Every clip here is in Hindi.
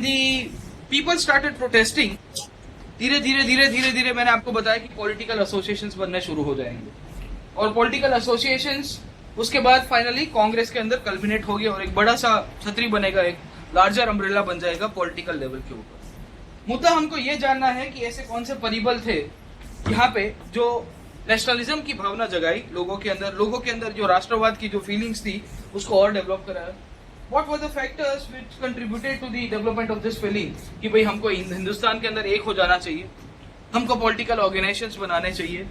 the people started protesting, धीरे धीरे मैंने आपको बताया कि पॉलिटिकल एसोसिएशंस बनने शुरू हो जाएंगे और पॉलिटिकल एसोसिएशंस उसके बाद फाइनली कांग्रेस के अंदर कल्मिनेट होगी और एक बड़ा सा छतरी बनेगा, एक लार्जर अम्ब्रेला बन जाएगा पॉलिटिकल लेवल के ऊपर। मुद्दा हमको ये जानना है कि ऐसे कौन से परिबल थे यहाँ पे जो नेशनलिज्म की भावना जगाई लोगों के अंदर जो राष्ट्रवाद की जो फीलिंग्स थी उसको और डेवलप कराया। What were the factors which contributed to the development of this feeling कि भाई हमको हिंदुस्तान के अंदर एक हो जाना चाहिए, हमको पॉलिटिकल ऑर्गेनाइजेशंस बनाने चाहिए,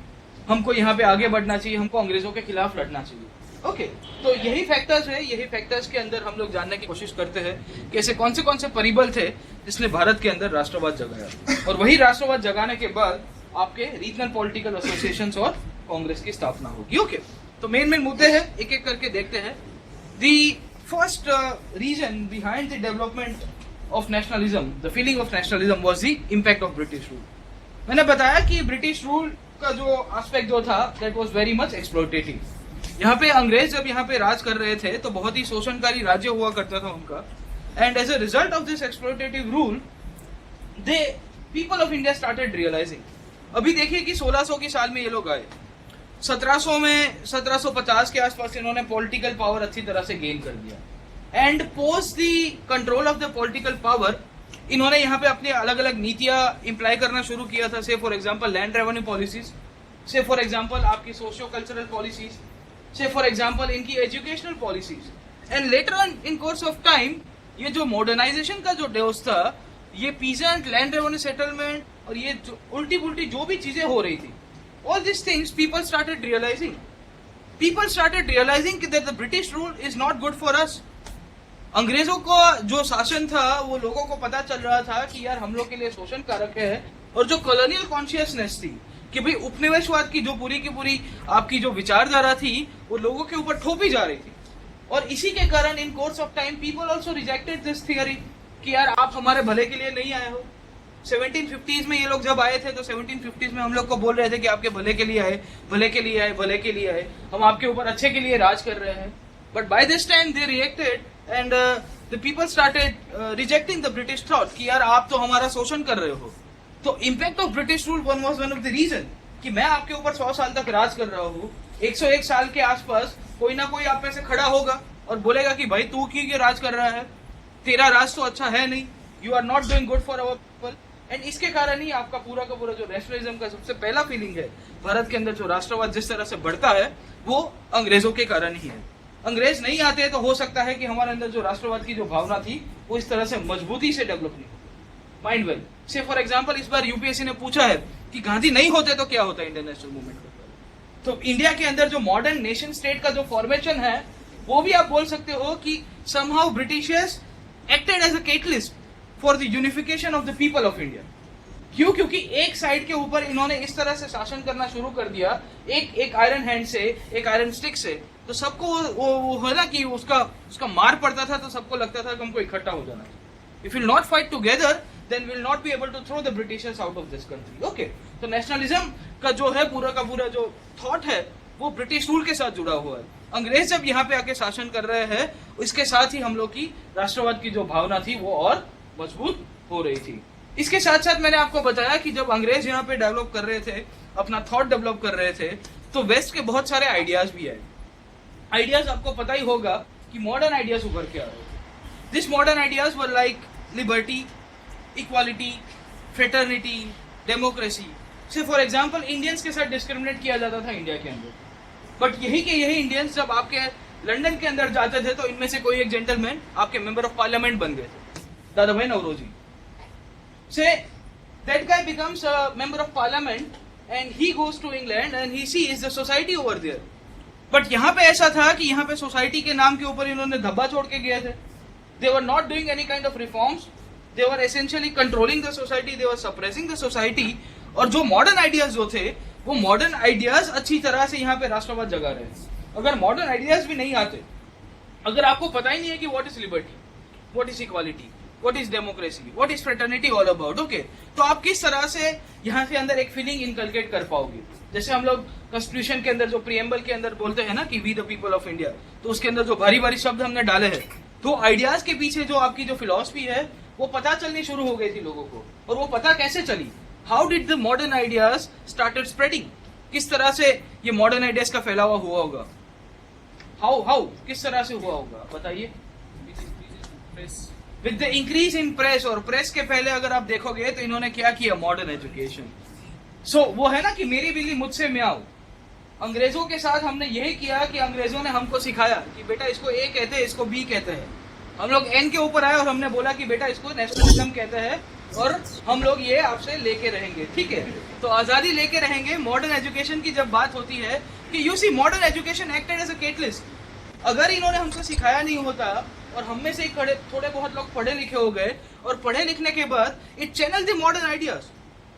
हमको यहाँ पे आगे बढ़ना चाहिए, हमको अंग्रेजों के खिलाफ लड़ना चाहिए। ओके, तो यही फैक्टर्स है, यही फैक्टर्स के अंदर हम लोग जानने की कोशिश करते हैं कि ऐसे कौन से परिबल थे जिसने भारत के अंदर राष्ट्रवाद जगाया और वही राष्ट्रवाद जगाने के बाद आपके रीजनल पॉलिटिकल एसोसिएशंस और कांग्रेस की स्थापना होगी। ओके, तो मेन मुद्दे हैं, एक एक करके देखते हैं। दी first reason behind the development of nationalism, the feeling of nationalism was the impact of British rule. मैंने बताया कि ब्रिटिश रूल का जो एस्पेक्ट जो था that was very much exploitative. यहाँ पे अंग्रेज जब यहाँ पे राज कर रहे थे तो बहुत ही शोषणकारी राज्य हुआ करता था उनका, and as a result of this exploitative rule, the people of India started realizing. अभी देखिए कि 1600 की साल में ये लोग आए, 1750 के आसपास इन्होंने पॉलिटिकल पावर अच्छी तरह से गेन कर दिया and post the control of the political power इन्होंने यहाँ पे अपनी अलग अलग नीतियां इम्प्लाई करना शुरू किया था। से for example land revenue policies, से फॉर एग्जांपल आपकी सोशियो कल्चरल पॉलिसीज, से फॉर एग्जांपल इनकी educational policies. And later on in course of time ये जो मॉडर्नाइजेशन का जो डेवस था, ये पीजेंट लैंड रेवेन्यू सेटलमेंट और ये उल्टी पुल्टी जो भी चीजें हो रही थी, all these things people started realizing that the British rule is not good for us. अंग्रेजों को जो शासन था वो लोगों को पता चल रहा था कि यार हम लोग के लिए शोषण कारक है और जो कॉलोनियल कॉन्शियसनेस थी कि भाई उपनिवेशवाद की जो पूरी की पूरी आपकी जो विचारधारा थी वो लोगों के ऊपर थोपी जा रही थी और इसी के कारण in course of time people also rejected this theory कि यार आप हमारे भले के लिए नहीं आए हो। 1750s में ये लोग जब आए थे तो 1750s में हम लोग को बोल रहे थे कि आपके भले के लिए आए, भले के लिए आए, भले के लिए आए, हम आपके ऊपर अच्छे के लिए राज कर रहे हैं। But by this time they reacted and the people started rejecting the British thought कि यार आप तो हमारा शोषण कर रहे हो। तो impact of British rule one was one of the reason कि मैं आपके ऊपर 100 साल तक राज कर रहा हूँ, 101 साल के आसपास कोई ना कोई आप में से खड़ा होगा और बोलेगा कि भाई तू क्यों राज कर रहा है, तेरा राज तो अच्छा है नहीं, you are not doing good for our people. And इसके कारण ही आपका पूरा का पूरा जो नेशनलिज्म का सबसे पहला फीलिंग है भारत के अंदर, जो राष्ट्रवाद जिस तरह से बढ़ता है वो अंग्रेजों के कारण ही है। अंग्रेज नहीं आते तो हो सकता है कि हमारे अंदर जो राष्ट्रवाद की जो भावना थी वो इस तरह से मजबूती से डेवलप नहीं होती। माइंड वेल, से फॉर एग्जांपल इस बार यूपीएससी ने पूछा है कि गांधी नहीं होते तो क्या होता है इंडियन नेशनल मूवमेंट का। तो इंडिया के अंदर जो मॉडर्न नेशन स्टेट का जो फॉर्मेशन है वो भी आप बोल सकते हो कि somehow Britishers acted as a catalyst for the unification of the people of India. क्यों? क्योंकि एक साइड के ऊपर इन्होंने इस तरह से शासन करना शुरू कर दिया, एक आयरन हैंड से, एक आयरन स्टिक से, तो सबको वो है ना कि उसका मार पड़ता था तो सबको लगता था कि हमको इकट्ठा हो जाना है। If will not fight together then will not be able to throw the Britishers out of this country. Okay, तो नेशनलिज्म का जो है पूरा का पूरा जो थॉट है वो ब्रिटिश रूल के साथ जुड़ा हुआ है। अंग्रेज जब यहाँ पे आके शासन कर रहे हैं इसके साथ ही हम लोग की राष्ट्रवाद की जो भावना थी वो और मजबूत हो रही थी। इसके साथ साथ मैंने आपको बताया कि जब अंग्रेज यहाँ पे डेवलप कर रहे थे, अपना थॉट डेवलप कर रहे थे, तो वेस्ट के बहुत सारे आइडियाज भी आए। आइडियाज आपको पता ही होगा कि मॉडर्न आइडियाज उभर के आ रहे थे। This modern ideas were like liberty, equality, fraternity, democracy. से फॉर एग्जाम्पल इंडियंस के साथ डिस्क्रिमिनेट किया जाता था इंडिया के अंदर, बट यही के यही इंडियंस जब आपके लंदन के अंदर जाते थे तो इनमें से कोई एक जेंटलमैन आपके मेंबर ऑफ पार्लियामेंट बन गए थे, दादा भाई Naoroji. Say that guy becomes a member of parliament and he goes to England and he sees the society over there. But यहाँ पे ऐसा था कि यहाँ पे सोसाइटी के नाम के ऊपर इन्होंने धब्बा छोड़ के गए थे। They were not doing any kind of reforms. They were essentially controlling the society. They were suppressing the society. और जो मॉडर्न आइडियाज जो थे वो मॉडर्न आइडियाज अच्छी तरह से यहाँ पे राष्ट्रवाद जगा रहे हैं। अगर मॉडर्न आइडियाज भी नहीं आते, अगर आपको पता ही नहीं है कि what is liberty, what is equality, What is democracy? What is fraternity all about? Okay, तो आप किस तरह से यहाँ से अंदर एक फीलिंग इनकलकेट कर पाओगे? जैसे हम लोग कॉन्स्टिट्यूशन के अंदर जो प्रीएम्बल के अंदर बोलते हैं ना कि we the people of India, तो उसके अंदर जो भारी भारी शब्द हमने डाले हैं, तो आइडियाज के पीछे जो आपकी जो फिलॉसफी है वो पता चलनी शुरू हो गई थी लोगों को। और वो पता कैसे चली? How did the modern ideas started spreading? किस तरह से ये मॉडर्न आइडियाज का फैलावा हुआ होगा? हाउ किस तरह से हुआ होगा बताइए? With the increase in press. और प्रेस के पहले अगर आप देखोगे तो इन्होंने क्या किया? Modern education. सो वो है ना कि मेरी बिल्ली मुझसे म्याऊं। अंग्रेजों के साथ हमने यही किया कि अंग्रेजों ने हमको सिखाया कि बेटा इसको ए कहते हैं, इसको बी कहते हैं। हम लोग एन के ऊपर आए और हमने बोला कि बेटा इसको नेशनलिज्म कहते हैं और हम लोग ये आपसे लेके रहेंगे, ठीक है? तो आजादी लेके रहेंगे। मॉडर्न एजुकेशन की जब बात होती है कि you see modern education acted as a catalyst. अगर इन्होंने हमको सिखाया नहीं होता और हम में से थोड़े बहुत लोग पढ़े लिखे हो गए और पढ़े लिखने के बाद it channel the modern ideas.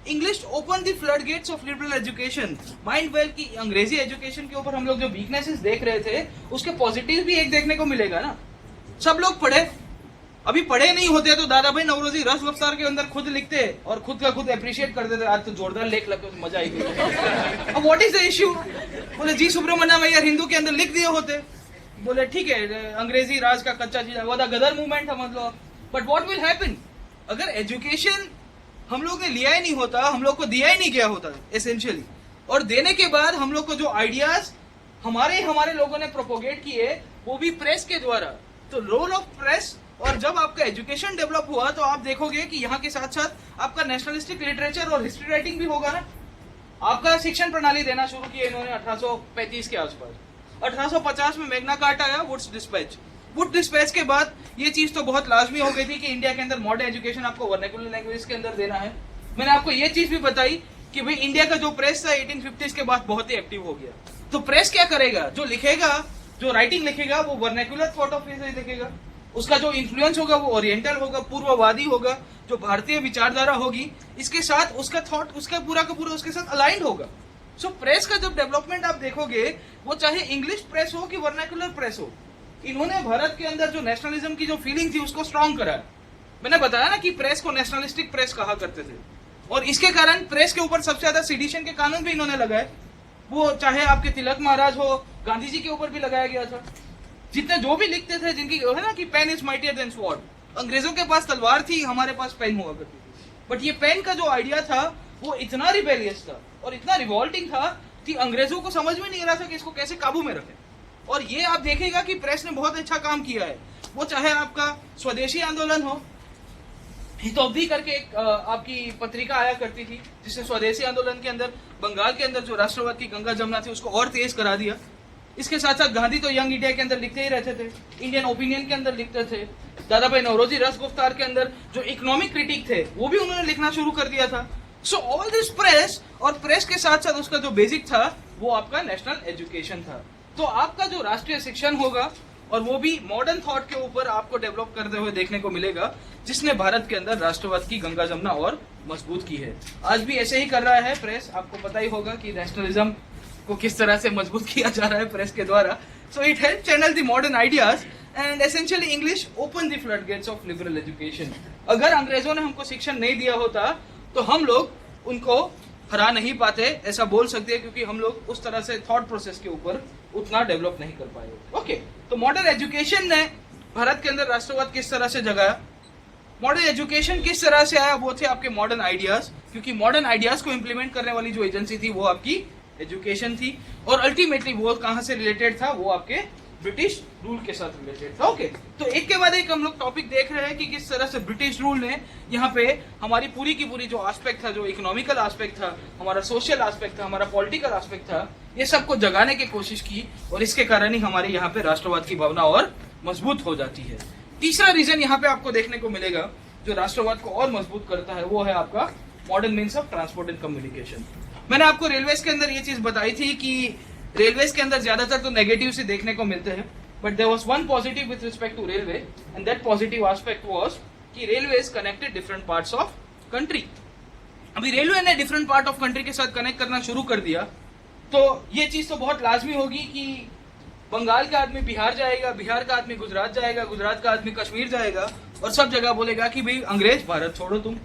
English open the flood gates of liberal education. Mind well की अंग्रेजी एजुकेशन के ऊपर हम लोग जो वीकनेसेस देख रहे थे उसके पॉजिटिव भी एक देखने को मिलेगा ना। सब लोग पढ़े, अभी पढ़े नहीं होते तो दादा भाई नवरोजी रस रफ्तार के अंदर खुद लिखते और खुद का खुद अप्रिशिएट कर देते। आज तो जोरदार लेख लगे तो मजा आएगी। अब व्हाट इज द इश्यू? बोले जी सुब्रमण्यम अय्यर हिंदू के अंदर लिख दिए होते। बोले ठीक है, अंग्रेजी राज का कच्चा चीज वो गदर मूवमेंट समझ लो। बट व्हाट विल हैपन अगर एजुकेशन हम लोग ने लिया ही नहीं होता, हम लोग को दिया ही नहीं गया होता एसेंशियली, और देने के बाद हम लोग को जो आइडियाज हमारे लोगों ने प्रोपोगेट किए वो भी प्रेस के द्वारा। तो रोल ऑफ प्रेस। और जब आपका एजुकेशन डेवलप हुआ तो आप देखोगे कि यहाँ के साथ साथ आपका नेशनलिस्टिक लिटरेचर और हिस्ट्री राइटिंग भी होगा ना। आपका शिक्षण प्रणाली देना शुरू किया इन्होंने 1835 के आसपास। 1850 में मैग्ना कार्टा आया, वुड्स डिस्पैच। वुड डिस्पैच के बाद ये चीज तो बहुत लाजमी हो गई थी कि इंडिया के अंदर मॉडर्न एजुकेशन आपको वर्नाक्युलर लैंग्वेज के अंदर देना है। मैंने आपको ये चीज भी बताई कि भाई इंडिया का जो प्रेस था 1850 के बाद बहुत ही एक्टिव हो गया। तो प्रेस क्या करेगा? जो लिखेगा, जो राइटिंग लिखेगा वो वर्नाक्युलर थॉट ऑफ से लिखेगा। उसका जो इन्फ्लुएंस होगा वो ओरिएंटल होगा, पूर्ववादी होगा, जो भारतीय विचारधारा होगी, इसके साथ उसका थॉट उसका पूरा का पूरा उसके साथ अलाइंड होगा। सो प्रेस का जब डेवलपमेंट आप देखोगे वो चाहे इंग्लिश प्रेस हो कि वर्नाक्युलर प्रेस हो, इन्होंने भारत के अंदर जो नेशनलिज्म की जो फीलिंग थी उसको स्ट्रॉन्ग करा। मैंने बताया ना कि प्रेस को नेशनलिस्टिक प्रेस कहा करते थे और इसके कारण प्रेस के ऊपर सबसे ज्यादा सिडिशन के कानून भी इन्होंने लगाए। वो चाहे आपके तिलक महाराज हो, गांधी जी के ऊपर भी लगाया गया था। जितने जो भी लिखते थे, जिनकी है ना कि pen is mightier than sword. अंग्रेजों के पास तलवार थी, हमारे पास पेन हुआ करती थी। बट ये पेन का जो आइडिया था वो इतना रिबेलियस था और इतना रिवॉल्टिंग था कि अंग्रेजों को समझ में नहीं आ रहा था कि इसको कैसे काबू में रखें। और ये आप देखेगा कि प्रेस ने बहुत अच्छा काम किया है। वो चाहे आपका स्वदेशी आंदोलन हो, हितौदी करके एक आपकी पत्रिका आया करती थी जिसने स्वदेशी आंदोलन के अंदर बंगाल के अंदर जो राष्ट्रवाद की गंगा जमुना थी उसको और तेज करा दिया। इसके साथ साथ गांधी तो यंग इंडिया के अंदर लिखते ही रहते थे, इंडियन ओपिनियन के अंदर लिखते थे। दादा भाई नौरोजी रसगुफ्तार के अंदर जो इकोनॉमिक क्रिटिक थे वो भी उन्होंने लिखना शुरू कर दिया था। सो ऑल दिस प्रेस, और प्रेस के साथ साथ उसका जो बेसिक था वो आपका नेशनल एजुकेशन था। तो आपका जो राष्ट्रीय शिक्षण होगा और वो भी मॉडर्न थॉट के ऊपर आपको डेवलप करते हुए देखने को मिलेगा, जिसने भारत के अंदर राष्ट्रवाद की गंगा जमुना और मजबूत की है। आज भी ऐसे ही कर रहा है प्रेस। आपको पता ही होगा कि नेशनलिज्म को किस तरह से मजबूत किया जा रहा है प्रेस के द्वारा। So it help channel the modern ideas and essentially English open the flood gates of liberal education. अगर अंग्रेजों ने हमको शिक्षण नहीं दिया होता तो हम लोग उनको हरा नहीं पाते, ऐसा बोल सकते हैं, क्योंकि हम लोग उस तरह से थॉट प्रोसेस के ऊपर उतना डेवलप नहीं कर पाए। ओके, तो मॉडर्न एजुकेशन ने भारत के अंदर राष्ट्रवाद किस तरह से जगाया, मॉडर्न एजुकेशन किस तरह से आया, वो थे आपके मॉडर्न आइडियाज। क्योंकि मॉडर्न आइडियाज को इंप्लीमेंट करने वाली जो एजेंसी थी वो आपकी एजुकेशन थी, और अल्टीमेटली वो कहां से रिलेटेड था, वो आपके ब्रिटिश रूल के साथ रिलेटेड था। ओके, तो एक के बाद एक हम लोग टॉपिक देख रहे हैं कि किस तरह से ब्रिटिश रूल ने यहाँ पे हमारी पूरी की पूरी जो एस्पेक्ट था, जो इकोनॉमिकल एस्पेक्ट था, हमारा सोशल एस्पेक्ट था, हमारा पॉलिटिकल एस्पेक्ट था, ये सबको जगाने की कोशिश की, और इसके कारण ही हमारे यहाँ पे राष्ट्रवाद की भावना और मजबूत हो जाती है। तीसरा रीजन यहाँ पे आपको देखने को मिलेगा जो राष्ट्रवाद को और मजबूत करता है, वो है आपका modern means of transport and communication. मैंने आपको रेलवेज के अंदर ये चीज बताई थी कि रेलवेज के अंदर ज्यादातर तो नेगेटिव से देखने को मिलते हैं, but there was one positive with respect to railway, and that positive aspect was कि railways connected different parts of country. अभी रेलवे ने डिफरेंट पार्ट ऑफ कंट्री के साथ कनेक्ट करना शुरू कर दिया, तो ये चीज तो बहुत लाजमी होगी कि बंगाल का आदमी बिहार जाएगा, बिहार का आदमी गुजरात जाएगा, गुजरात का आदमी कश्मीर जाएगा, और सब जगह बोलेगा कि भाई अंग्रेज भारत छोड़ो तुम।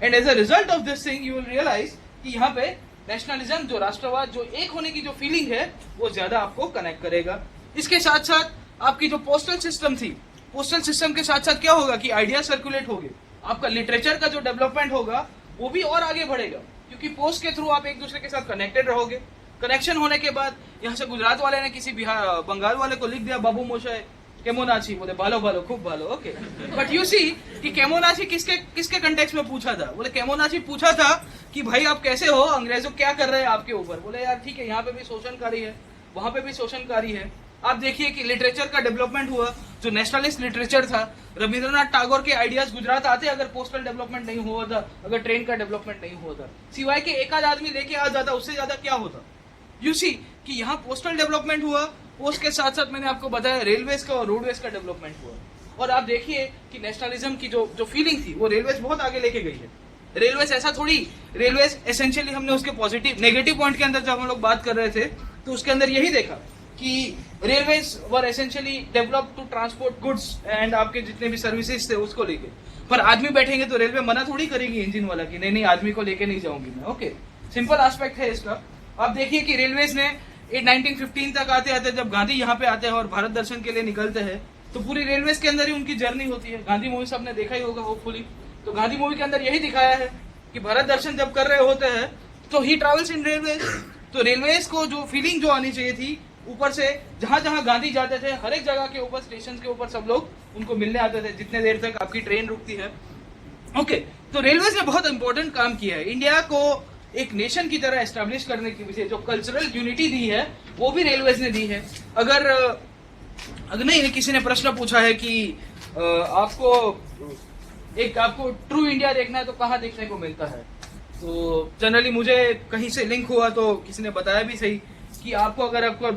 And as a result of this thing you will realise कि यहाँ पे नेशनलिज्म, जो राष्ट्रवाद, जो एक होने की जो फीलिंग है, वो ज्यादा आपको कनेक्ट करेगा। इसके साथ साथ आपकी जो पोस्टल सिस्टम थी, पोस्टल सिस्टम के साथ साथ क्या होगा कि आइडिया सर्कुलेट होंगे। आपका लिटरेचर का जो डेवलपमेंट होगा वो भी और आगे बढ़ेगा, क्योंकि पोस्ट के थ्रू आप एक दूसरे के साथ कनेक्टेड रहोगे। कनेक्शन होने के बाद यहाँ से गुजरात वाले ने किसी बिहार बंगाल वाले को लिख दिया बाबू मोशाय केमोनाची, बोले भालो भालो खूब भालो, ओके। बट यू सी कि केमोनाची किसके कंटेक्स्ट में पूछा था? बोले केमोनाची पूछा था कि भाई आप कैसे हो, अंग्रेजों क्या कर रहे हैं आपके ऊपर। बोले यार ठीक है, यहाँ पे भी शोषणकारी है, वहां पे भी शोषणकारी है। आप देखिए कि लिटरेचर का डेवलपमेंट हुआ, जो नेशनलिस्ट लिटरेचर था, रविंद्रनाथ टैगोर के आइडियाज गुजरात आते अगर पोस्टल डेवलपमेंट नहीं हुआ था, अगर ट्रेन का डेवलपमेंट नहीं हुआ था, सिवाय के एक आध आदमी लेके आ जाता, उससे ज्यादा क्या होता। यू सी कि यहाँ पोस्टल डेवलपमेंट हुआ, पोस्ट के साथ साथ मैंने आपको बताया रेलवेज का और रोडवेज का डेवलपमेंट हुआ। और आप देखिए कि नेशनलिज्म की जो फीलिंग थी वो रेलवेज बहुत आगे लेके गई है। रेलवेज ऐसा थोड़ी, रेलवेज एसेंशियली हमने उसके पॉजिटिव नेगेटिव पॉइंट के अंदर जब हम लोग बात कर रहे थे तो उसके अंदर यही देखा कि railways were essentially develop to transport goods and आपके जितने भी सर्विसेज थे उसको लेके। पर आदमी बैठेंगे तो रेलवे मना थोड़ी करेगी इंजन वाला कि नहीं नहीं आदमी को लेके नहीं जाऊंगी मैं, ओके। सिंपल एस्पेक्ट है इसका। आप देखिए कि रेलवेज ने 1915 तक आते आते जब गांधी यहाँ पे आते हैं और भारत दर्शन के लिए निकलते हैं तो पूरी रेलवेज के अंदर ही उनकी जर्नी होती है। गांधी मूवी सबने देखा ही होगा होपफुली। तो गांधी मूवी के अंदर यही दिखाया है कि भारत दर्शन जब कर रहे होते हैं तो ही ट्रेवल्स इन रेलवेज। तो रेलवेज को जो फीलिंग जो आनी चाहिए थी ऊपर से, जहां जहां गांधी जाते थे हर एक जगह के ऊपर, स्टेशन के ऊपर सब लोग उनको मिलने आते थे जितने देर तक आपकी ट्रेन रुकती है, ओके। तो रेलवेज ने बहुत इंपॉर्टेंट काम किया है। इंडिया को एक नेशन की तरह एस्टेब्लिश करने की वजह जो कल्चरल यूनिटी दी है वो भी रेलवेज ने दी है। अगर नहीं किसी ने प्रश्न पूछा है कि आपको ट्रू इंडिया देखना है तो कहाँ देखने को मिलता है, तो जनरली मुझे कहीं से लिंक हुआ तो किसी ने बताया भी सही कि आपको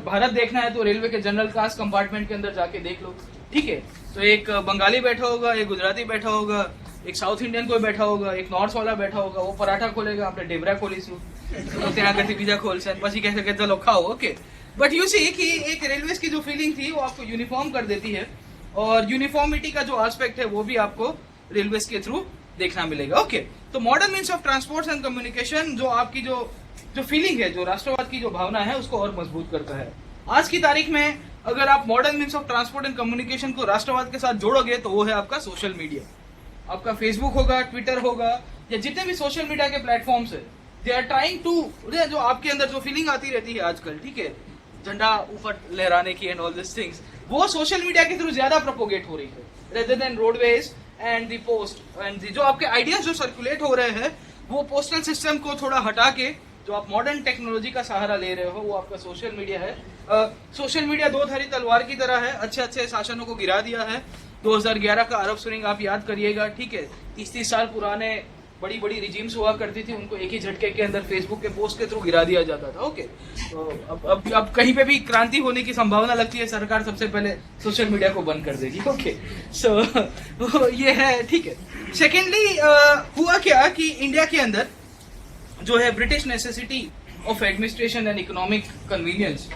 भारत देखना है तो रेलवे के जनरल क्लास कंपार्टमेंट के अंदर जाके देख लो, ठीक है। तो एक बंगाली बैठा होगा, एक गुजराती बैठा होगा, एक साउथ इंडियन कोई बैठा होगा, एक नॉर्थ वाला बैठा होगा, वो पराठा खोलेगा, आपने डेबरा खोलीશું तो ત્યાં આગળથી બીજા ખોલશે અને પછી કહેશે કે ચલો ખાઓ, ओके। बट यू सी कि एक रेलवेज की जो फीलिंग थी वो आपको यूनिफॉर्म कर देती है और यूनिफॉर्मिटी का जो एस्पेक्ट है वो भी आपको रेलवेज के थ्रू देखना मिलेगा, ओके। तो modern means of transport and communication जो आपकी जो फीलिंग है, जो राष्ट्रवाद की जो भावना है उसको और मजबूत करता है। आज की तारीख में अगर आप modern means of transport and communication को राष्ट्रवाद के साथ जोड़ोगे तो वो है आपका सोशल मीडिया। आपका फेसबुक होगा, ट्विटर होगा, या जितने भी सोशल मीडिया के प्लेटफॉर्म्स है, दे आर ट्राइंग टू, जो आपके अंदर जो फीलिंग आती रहती है आजकल, ठीक है, झंडा ऊपर लहराने की एंड ऑल दिस थिंग्स, वो सोशल मीडिया के थ्रू ज्यादा प्रोपोगेट हो रही है rather than roadways and the post and जो आपके आइडियाज जो सर्कुलेट हो रहे हैं वो पोस्टल सिस्टम को थोड़ा हटा के जो आप मॉडर्न टेक्नोलॉजी का सहारा ले रहे हो वो आपका सोशल मीडिया है। सोशल मीडिया दो धारी तलवार की तरह है, अच्छे अच्छे शासनों को गिरा दिया है। 2011 का अरब स्प्रिंग आप याद करिएगा, ठीक है, 30-30 साल पुराने बड़ी बड़ी रिजीम्स हुआ करती थी, उनको एक ही झटके के अंदर फेसबुक के पोस्ट के थ्रू गिरा दिया जाता था, ओके। तो अब कहीं पे भी क्रांति होने की संभावना लगती है, सरकार सबसे पहले सोशल मीडिया को बंद कर देगी, ओके। सो ये है, ठीक है। सेकेंडली हुआ क्या कि इंडिया के अंदर जो है British necessity of administration and economic convenience,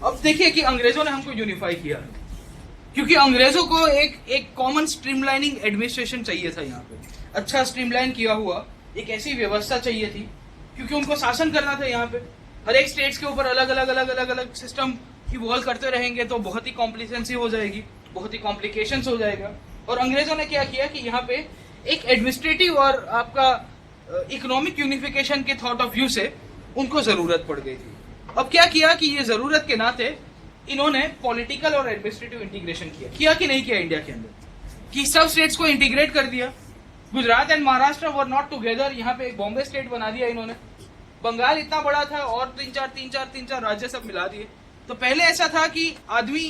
अब देखिए कि अंग्रेजों ने हमको यूनिफाई किया क्योंकि अंग्रेजों को एक कॉमन स्ट्रीमलाइनिंग एडमिनिस्ट्रेशन चाहिए था। यहाँ पे अच्छा स्ट्रीमलाइन किया हुआ एक ऐसी व्यवस्था चाहिए थी क्योंकि उनको शासन करना था। यहाँ पे हर एक स्टेट्स के ऊपर अलग अलग सिस्टम इवॉल्व करते रहेंगे तो बहुत ही कॉम्प्लिकेंसी हो जाएगी, बहुत ही कॉम्प्लिकेशंस हो जाएगा। और अंग्रेजों ने क्या किया कि यहाँ पे एक एडमिनिस्ट्रेटिव और आपका इकोनॉमिक यूनिफिकेशन के थॉट ऑफ व्यू से उनको जरूरत पड़ गई थी। अब क्या किया कि ये जरूरत के नाते इन्होंने पॉलिटिकल और एडमिनिस्ट्रेटिव इंटीग्रेशन किया कि नहीं किया इंडिया के अंदर, कि सब स्टेट्स को इंटीग्रेट कर दिया। Gujarat and Maharashtra were not together, यहाँ पे एक बॉम्बे स्टेट बना दिया इन्होंने। बंगाल इतना बड़ा था और तीन चार राज्य सब मिला दिए। तो पहले ऐसा था कि आदमी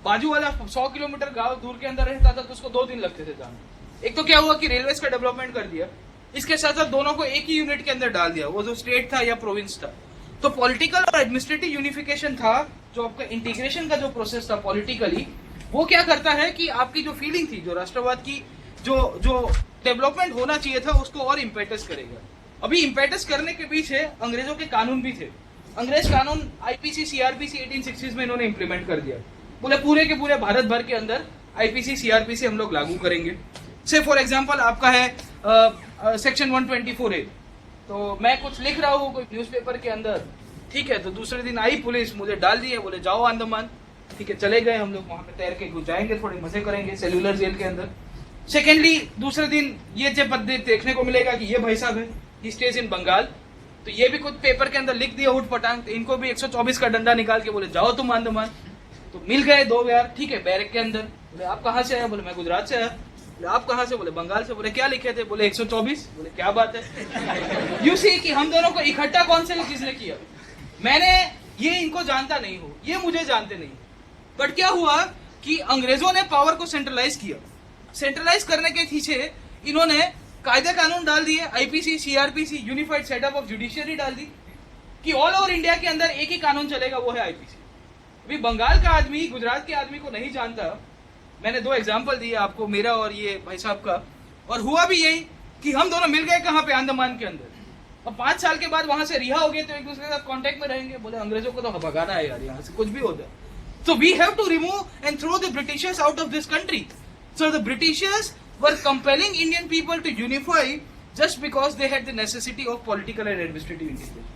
बाजू वाला 100 किलोमीटर गांव दूर के अंदर रहता था तो उसको 2 दिन लगते थे जाने। एक तो क्या हुआ कि रेलवेज का डेवलपमेंट कर दिया, इसके साथ साथ दोनों को एक ही यूनिट के अंदर डाल दिया, वो जो स्टेट था या प्रोविंस था। तो पॉलिटिकल और एडमिनिस्ट्रेटिव यूनिफिकेशन था, जो आपका इंटीग्रेशन का जो प्रोसेस था पॉलिटिकली, वो क्या करता है कि आपकी जो फीलिंग थी, जो राष्ट्रवाद की जो डेवलपमेंट होना चाहिए था, उसको और इम्पेटस करेगा। अभी इम्पेटस करने के पीछे अंग्रेजों के कानून भी थे। अंग्रेज कानून आईपीसी सीआरपीसी 1860s में इन्होंने इम्प्लीमेंट कर दिया। बोले पूरे के पूरे भारत भर के अंदर आईपीसी सीआरपीसी हम लोग लागू करेंगे। से फॉर एग्जांपल आपका है सेक्शन 124A, तो मैं कुछ लिख रहा हूँ कोई न्यूज़पेपर के अंदर, ठीक है, तो दूसरे दिन आई पुलिस, मुझे डाल दिए, बोले जाओ अंडमान, ठीक है, चले गए हम लोग वहाँ पे तैर के जाएंगे, थोड़े मजे करेंगे सेल्यूलर जेल के अंदर। सेकेंडली दूसरे दिन ये जब देखने को मिलेगा कि ये भाई साहब है, ही स्टेज इन बंगाल, तो ये भी कुछ पेपर के अंदर लिख दिया उठ पटांग, तो इनको भी 124 का डंडा निकाल के बोले जाओ तुम अंडमान। तो मिल गए दो यार, ठीक है, बैरक के अंदर। बोले आप कहाँ से आए? बोले मैं गुजरात से आया। बोले आप कहाँ से? बोले बंगाल से। बोले क्या लिखे थे? बोले 124। बोले क्या बात है। यू सी कि हम दोनों को इकट्ठा कौन से किसने किया? मैंने ये इनको जानता नहीं हूँ, ये मुझे जानते नहीं, बट क्या हुआ कि अंग्रेजों ने पावर को सेंट्रलाइज किया। सेंट्रलाइज करने के पीछे इन्होंने कायदे कानून डाल दिए, IPC, CrPC, unified setup of judiciary डाल दी कि ऑल ओवर इंडिया के अंदर एक ही कानून चलेगा, वो है आईपीसी। अभी बंगाल का आदमी गुजरात के आदमी को नहीं जानता। मैंने दो एग्जाम्पल दिए आपको, मेरा और ये भाई साहब का, और हुआ भी यही कि हम दोनों मिल गए कहाँ पे? अंडमान के अंदर। और 5 साल के बाद वहां से रिहा हो गए तो एक दूसरे के साथ कांटेक्ट में रहेंगे। बोले अंग्रेजों को तो भगाना है यार, यहाँ से कुछ भी होता है। So we have to remove and throw the Britishers out of this country. So the Britishers were compelling Indian people to unify just because they had the necessity of political and administrative integration.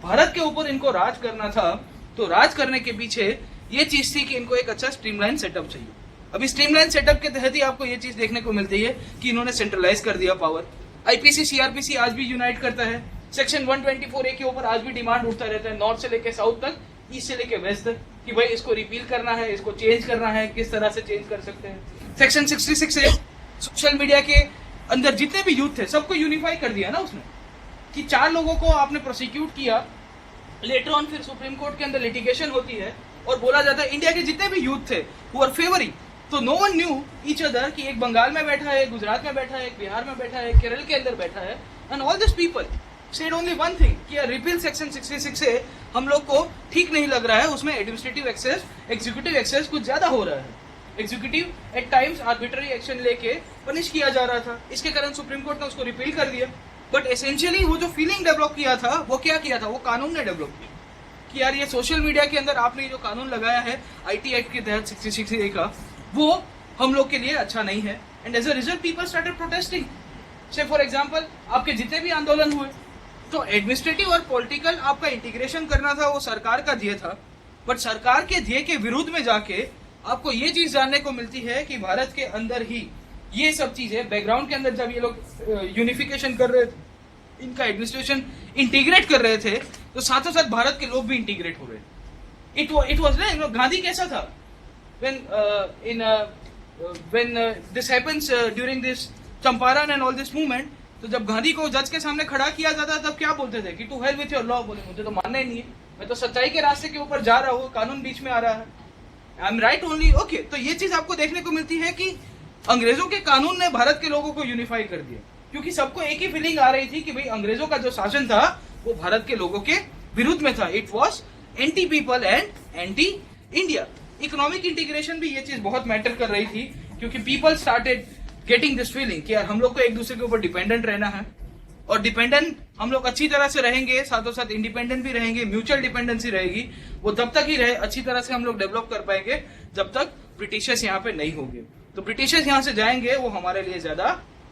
Bharat के ऊपर इनको राज करना था, तो राज करने के पीछे ये चीज थी कि इनको एक अच्छा स्ट्रीमलाइन सेटअप चाहिए। अभी स्ट्रीमलाइन सेटअप के तहत ही आपको ये चीज देखने को मिलती है कि इन्होंने सेंट्रलाइज कर दिया पावर। आईपीसी, सीआरपीसी आज भी यूनाइट करता है। सेक्शन 124A के ऊपर आज भी डिमांड उठता रहता है, नॉर्थ से लेके साउथ तक, ईस्ट से लेके वेस्ट तक, कि भाई इसको रिपील करना है, इसको चेंज करना है, किस तरह से चेंज कर सकते हैं। सेक्शन 66A सोशल मीडिया के अंदर जितने भी यूथ थे सबको यूनिफाई कर दिया ना उसने, कि 4 लोगों को आपने प्रोसिक्यूट किया, लेटर ऑन फिर सुप्रीम कोर्ट के अंदर लिटिगेशन होती है और बोला जाता है इंडिया के जितने भी यूथ थे हु आर फेवरिंग, तो no one knew each other कि एक बंगाल में बैठा है, गुजरात में बैठा है, एक बिहार में बैठा है, केरल के अंदर बैठा है, and all this people said only one thing कि रिपील सेक्शन 66A हम लोग को ठीक नहीं लग रहा है, उसमें एडमिनिस्ट्रेटिव एक्सेस, एग्जीक्यूटिव एक्सेस कुछ ज्यादा हो रहा है। Executive at times arbitrary action लेके पनिश किया जा रहा था, इसके कारण सुप्रीम कोर्ट ने उसको रिपील कर दिया। बट एसेंशियली वो जो फीलिंग डेवलप किया था, वो क्या किया था? वो कानून ने डेवलप किया कि यार ये सोशल मीडिया के अंदर आपने जो कानून लगाया है आईटी एक्ट के तहत 66A का, वो हम लोग के लिए अच्छा नहीं है। And as a result people started protesting. से फॉर एग्जाम्पल आपके जितने भी आंदोलन हुए, तो एडमिनिस्ट्रेटिव और पॉलिटिकल आपका इंटीग्रेशन करना था, वो सरकार का ध्येय था, बट सरकार के ध्येय के विरुद्ध में जाके आपको ये चीज जानने को मिलती है कि भारत के अंदर ही ये सब चीजें बैकग्राउंड के अंदर जब ये लोग यूनिफिकेशन कर रहे थे, इनका एडमिनिस्ट्रेशन इंटीग्रेट कर रहे थे, तो साथों साथ भारत के लोग भी इंटीग्रेट हो रहे थे। इट वाज ना, गांधी कैसा था when this happens during this Champaran and all this movement, तो जब गांधी को जज के सामने खड़ा किया जाता तब क्या बोलते थे कि to hell with your law. बोले मुझे तो मानना ही नहीं है, मैं तो सच्चाई के रास्ते के ऊपर जा रहा हूँ, कानून बीच में आ रहा है, I am right only. Okay, तो ये चीज आपको देखने को मिलती है कि अंग्रेजों के कानून ने भारत के लोगों को यूनिफाई कर दिया, क्योंकि सबको एक ही फीलिंग आ रही थी कि भाई अंग्रेजों का जो शासन था वो भारत के लोगों के विरुद्ध में था। It was anti people and anti India. Economic integration भी ये चीज बहुत मैटर कर रही थी, क्योंकि people started getting this feeling कि यार हम लोग को एक दूसरे के ऊपर डिपेंडेंट रहना है, और डिपेंडेंट हम लोग अच्छी तरह से रहेंगे, साथों साथ इंडिपेंडेंट भी रहेंगे, म्यूचुअल डिपेंडेंसी रहेगी, वो तब तक ही रहे, अच्छी तरह से हम लोग डेवलप कर पाएंगे जब तक ब्रिटिशर्स यहाँ पे नहीं होंगे। तो ब्रिटिशर्स यहाँ से जाएंगे, वो हमारे लिए ज्यादा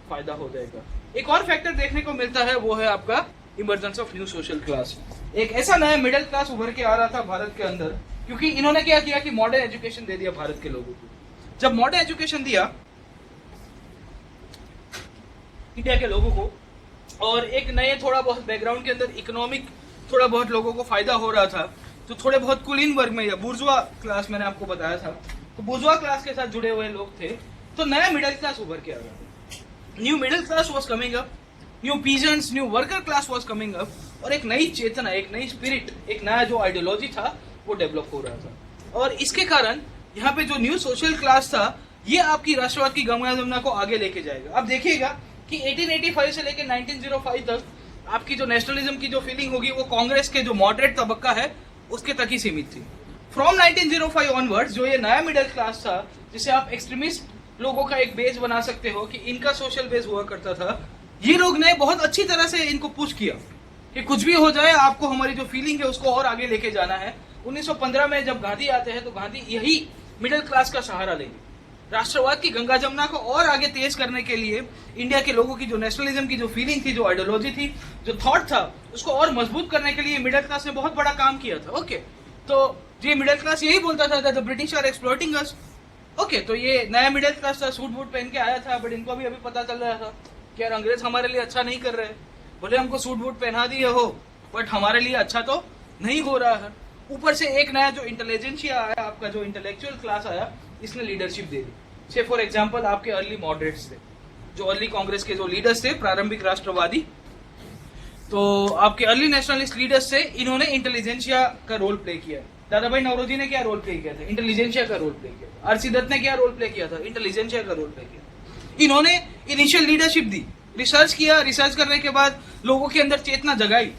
फायदा हो जाएगा। एक और फैक्टर देखने को मिलता है, वो है आपका emergence of new social class. एक ऐसा नया मिडिल क्लास उभर के आ रहा था भारत के अंदर, क्योंकि इन्होंने क्या किया कि मॉडर्न एजुकेशन दे दिया भारत के लोगों को। जब मॉडर्न एजुकेशन दिया इंडिया के लोगों को, और एक नए थोड़ा बहुत बैकग्राउंड के अंदर इकोनॉमिक थोड़ा बहुत लोगों को फायदा हो रहा था, तो थोड़े बहुत कुलीन वर्ग में या बुर्जुआ क्लास मैंने आपको बताया था, तो बुर्जुआ क्लास के साथ जुड़े हुए लोग थे, तो नया मिडिल क्लास उभर के आ रहा था। New middle class was coming up, new peasants, new worker class was coming up, और एक नई चेतना, एक नई स्पिरिट, एक नया जो आइडियोलॉजी था वो डेवलप हो रहा था। और इसके कारण यहाँ पे जो न्यू सोशल क्लास था, ये आपकी राष्ट्रवाद की गंगा जमुना को आगे लेके जाएगा। अब देखिएगा कि 1885 से लेकर 1905 तक आपकी जो नेशनलिज्म की जो फीलिंग होगी, वो कांग्रेस के जो मॉडरेट तबक्का है उसके तक ही सीमित थी। फ्रॉम 1905 ऑनवर्ड्स जो ये नया मिडिल क्लास था, जिसे आप एक्सट्रीमिस्ट लोगों का एक बेस बना सकते हो कि इनका सोशल बेस हुआ करता था, ये लोग ने बहुत अच्छी तरह से इनको पुश किया कि कुछ भी हो जाए, आपको हमारी जो फीलिंग है उसको और आगे लेके जाना है। 1915 में जब गांधी आते हैं, तो गांधी यही मिडिल क्लास का सहारा लेंगे, राष्ट्रवाद की गंगा जमुना को और आगे तेज करने के लिए, इंडिया के लोगों की जो नेशनलिज्म की जो फीलिंग थी, जो आइडियोलॉजी थी, जो थॉट था, उसको और मजबूत करने के लिए मिडिल क्लास ने बहुत बड़ा काम किया था। ओके, तो ये मिडिल क्लास यही बोलता था the British are exploiting us, okay, तो ये नया मिडिल क्लास था, सूट बूट पहन के आया था, बट इनको अभी पता चल रहा था कि यार अंग्रेज हमारे लिए अच्छा नहीं कर रहे, भले हमको सूट बूट पहना दिए हो बट हमारे लिए अच्छा तो नहीं हो रहा है। ऊपर से एक नया जो इंटेलिजेंसिया आया, आपका जो इंटेलेक्चुअल क्लास आया, इसने लीडरशिप दे दी। से फॉर एग्जांपल आपके अर्ली मॉडरेट्स थे, जो अर्ली कांग्रेस के जो लीडर्स थे, प्रारंभिक राष्ट्रवादी, तो आपके अर्ली नेशनलिस्ट लीडर्स थे, इन्होंने इंटेलिजेंसिया का रोल प्ले किया। दादा भाई नौरोजी ने क्या रोल प्ले किया था? इंटेलिजेंसिया का रोल प्ले किया था। आरसी दत्त ने क्या रोल प्ले किया था? इंटेलिजेंसिया का रोल प्ले किया था। इन्होंने इनिशियल लीडरशिप दी, रिसर्च किया, रिसर्च करने के बाद लोगों के अंदर चेतना जगाई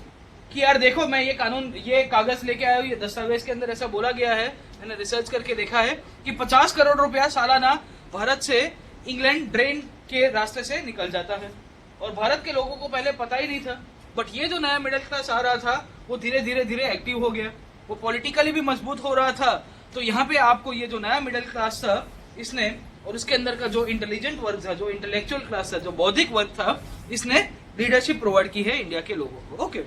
कि यार देखो, मैं ये कानून, ये कागज लेके आया हूँ, ये दस्तावेज के अंदर ऐसा बोला गया है, मैंने रिसर्च करके देखा है कि 50 करोड़ रुपया सालाना भारत से इंग्लैंड ड्रेन के रास्ते से निकल जाता है, और भारत के लोगों को पहले पता ही नहीं था। बट ये जो नया मिडिल क्लास आ रहा था वो धीरे धीरे एक्टिव हो गया, वो पॉलिटिकली भी मजबूत हो रहा था। तो यहाँ पे आपको ये जो नया मिडिल क्लास था, इसने, और उसके अंदर का जो इंटेलिजेंट वर्ग था, जो इंटेलेक्चुअल क्लास था, जो बौद्धिक वर्ग था, इसने लीडरशिप प्रोवाइड की है इंडिया के लोगों को। ओके,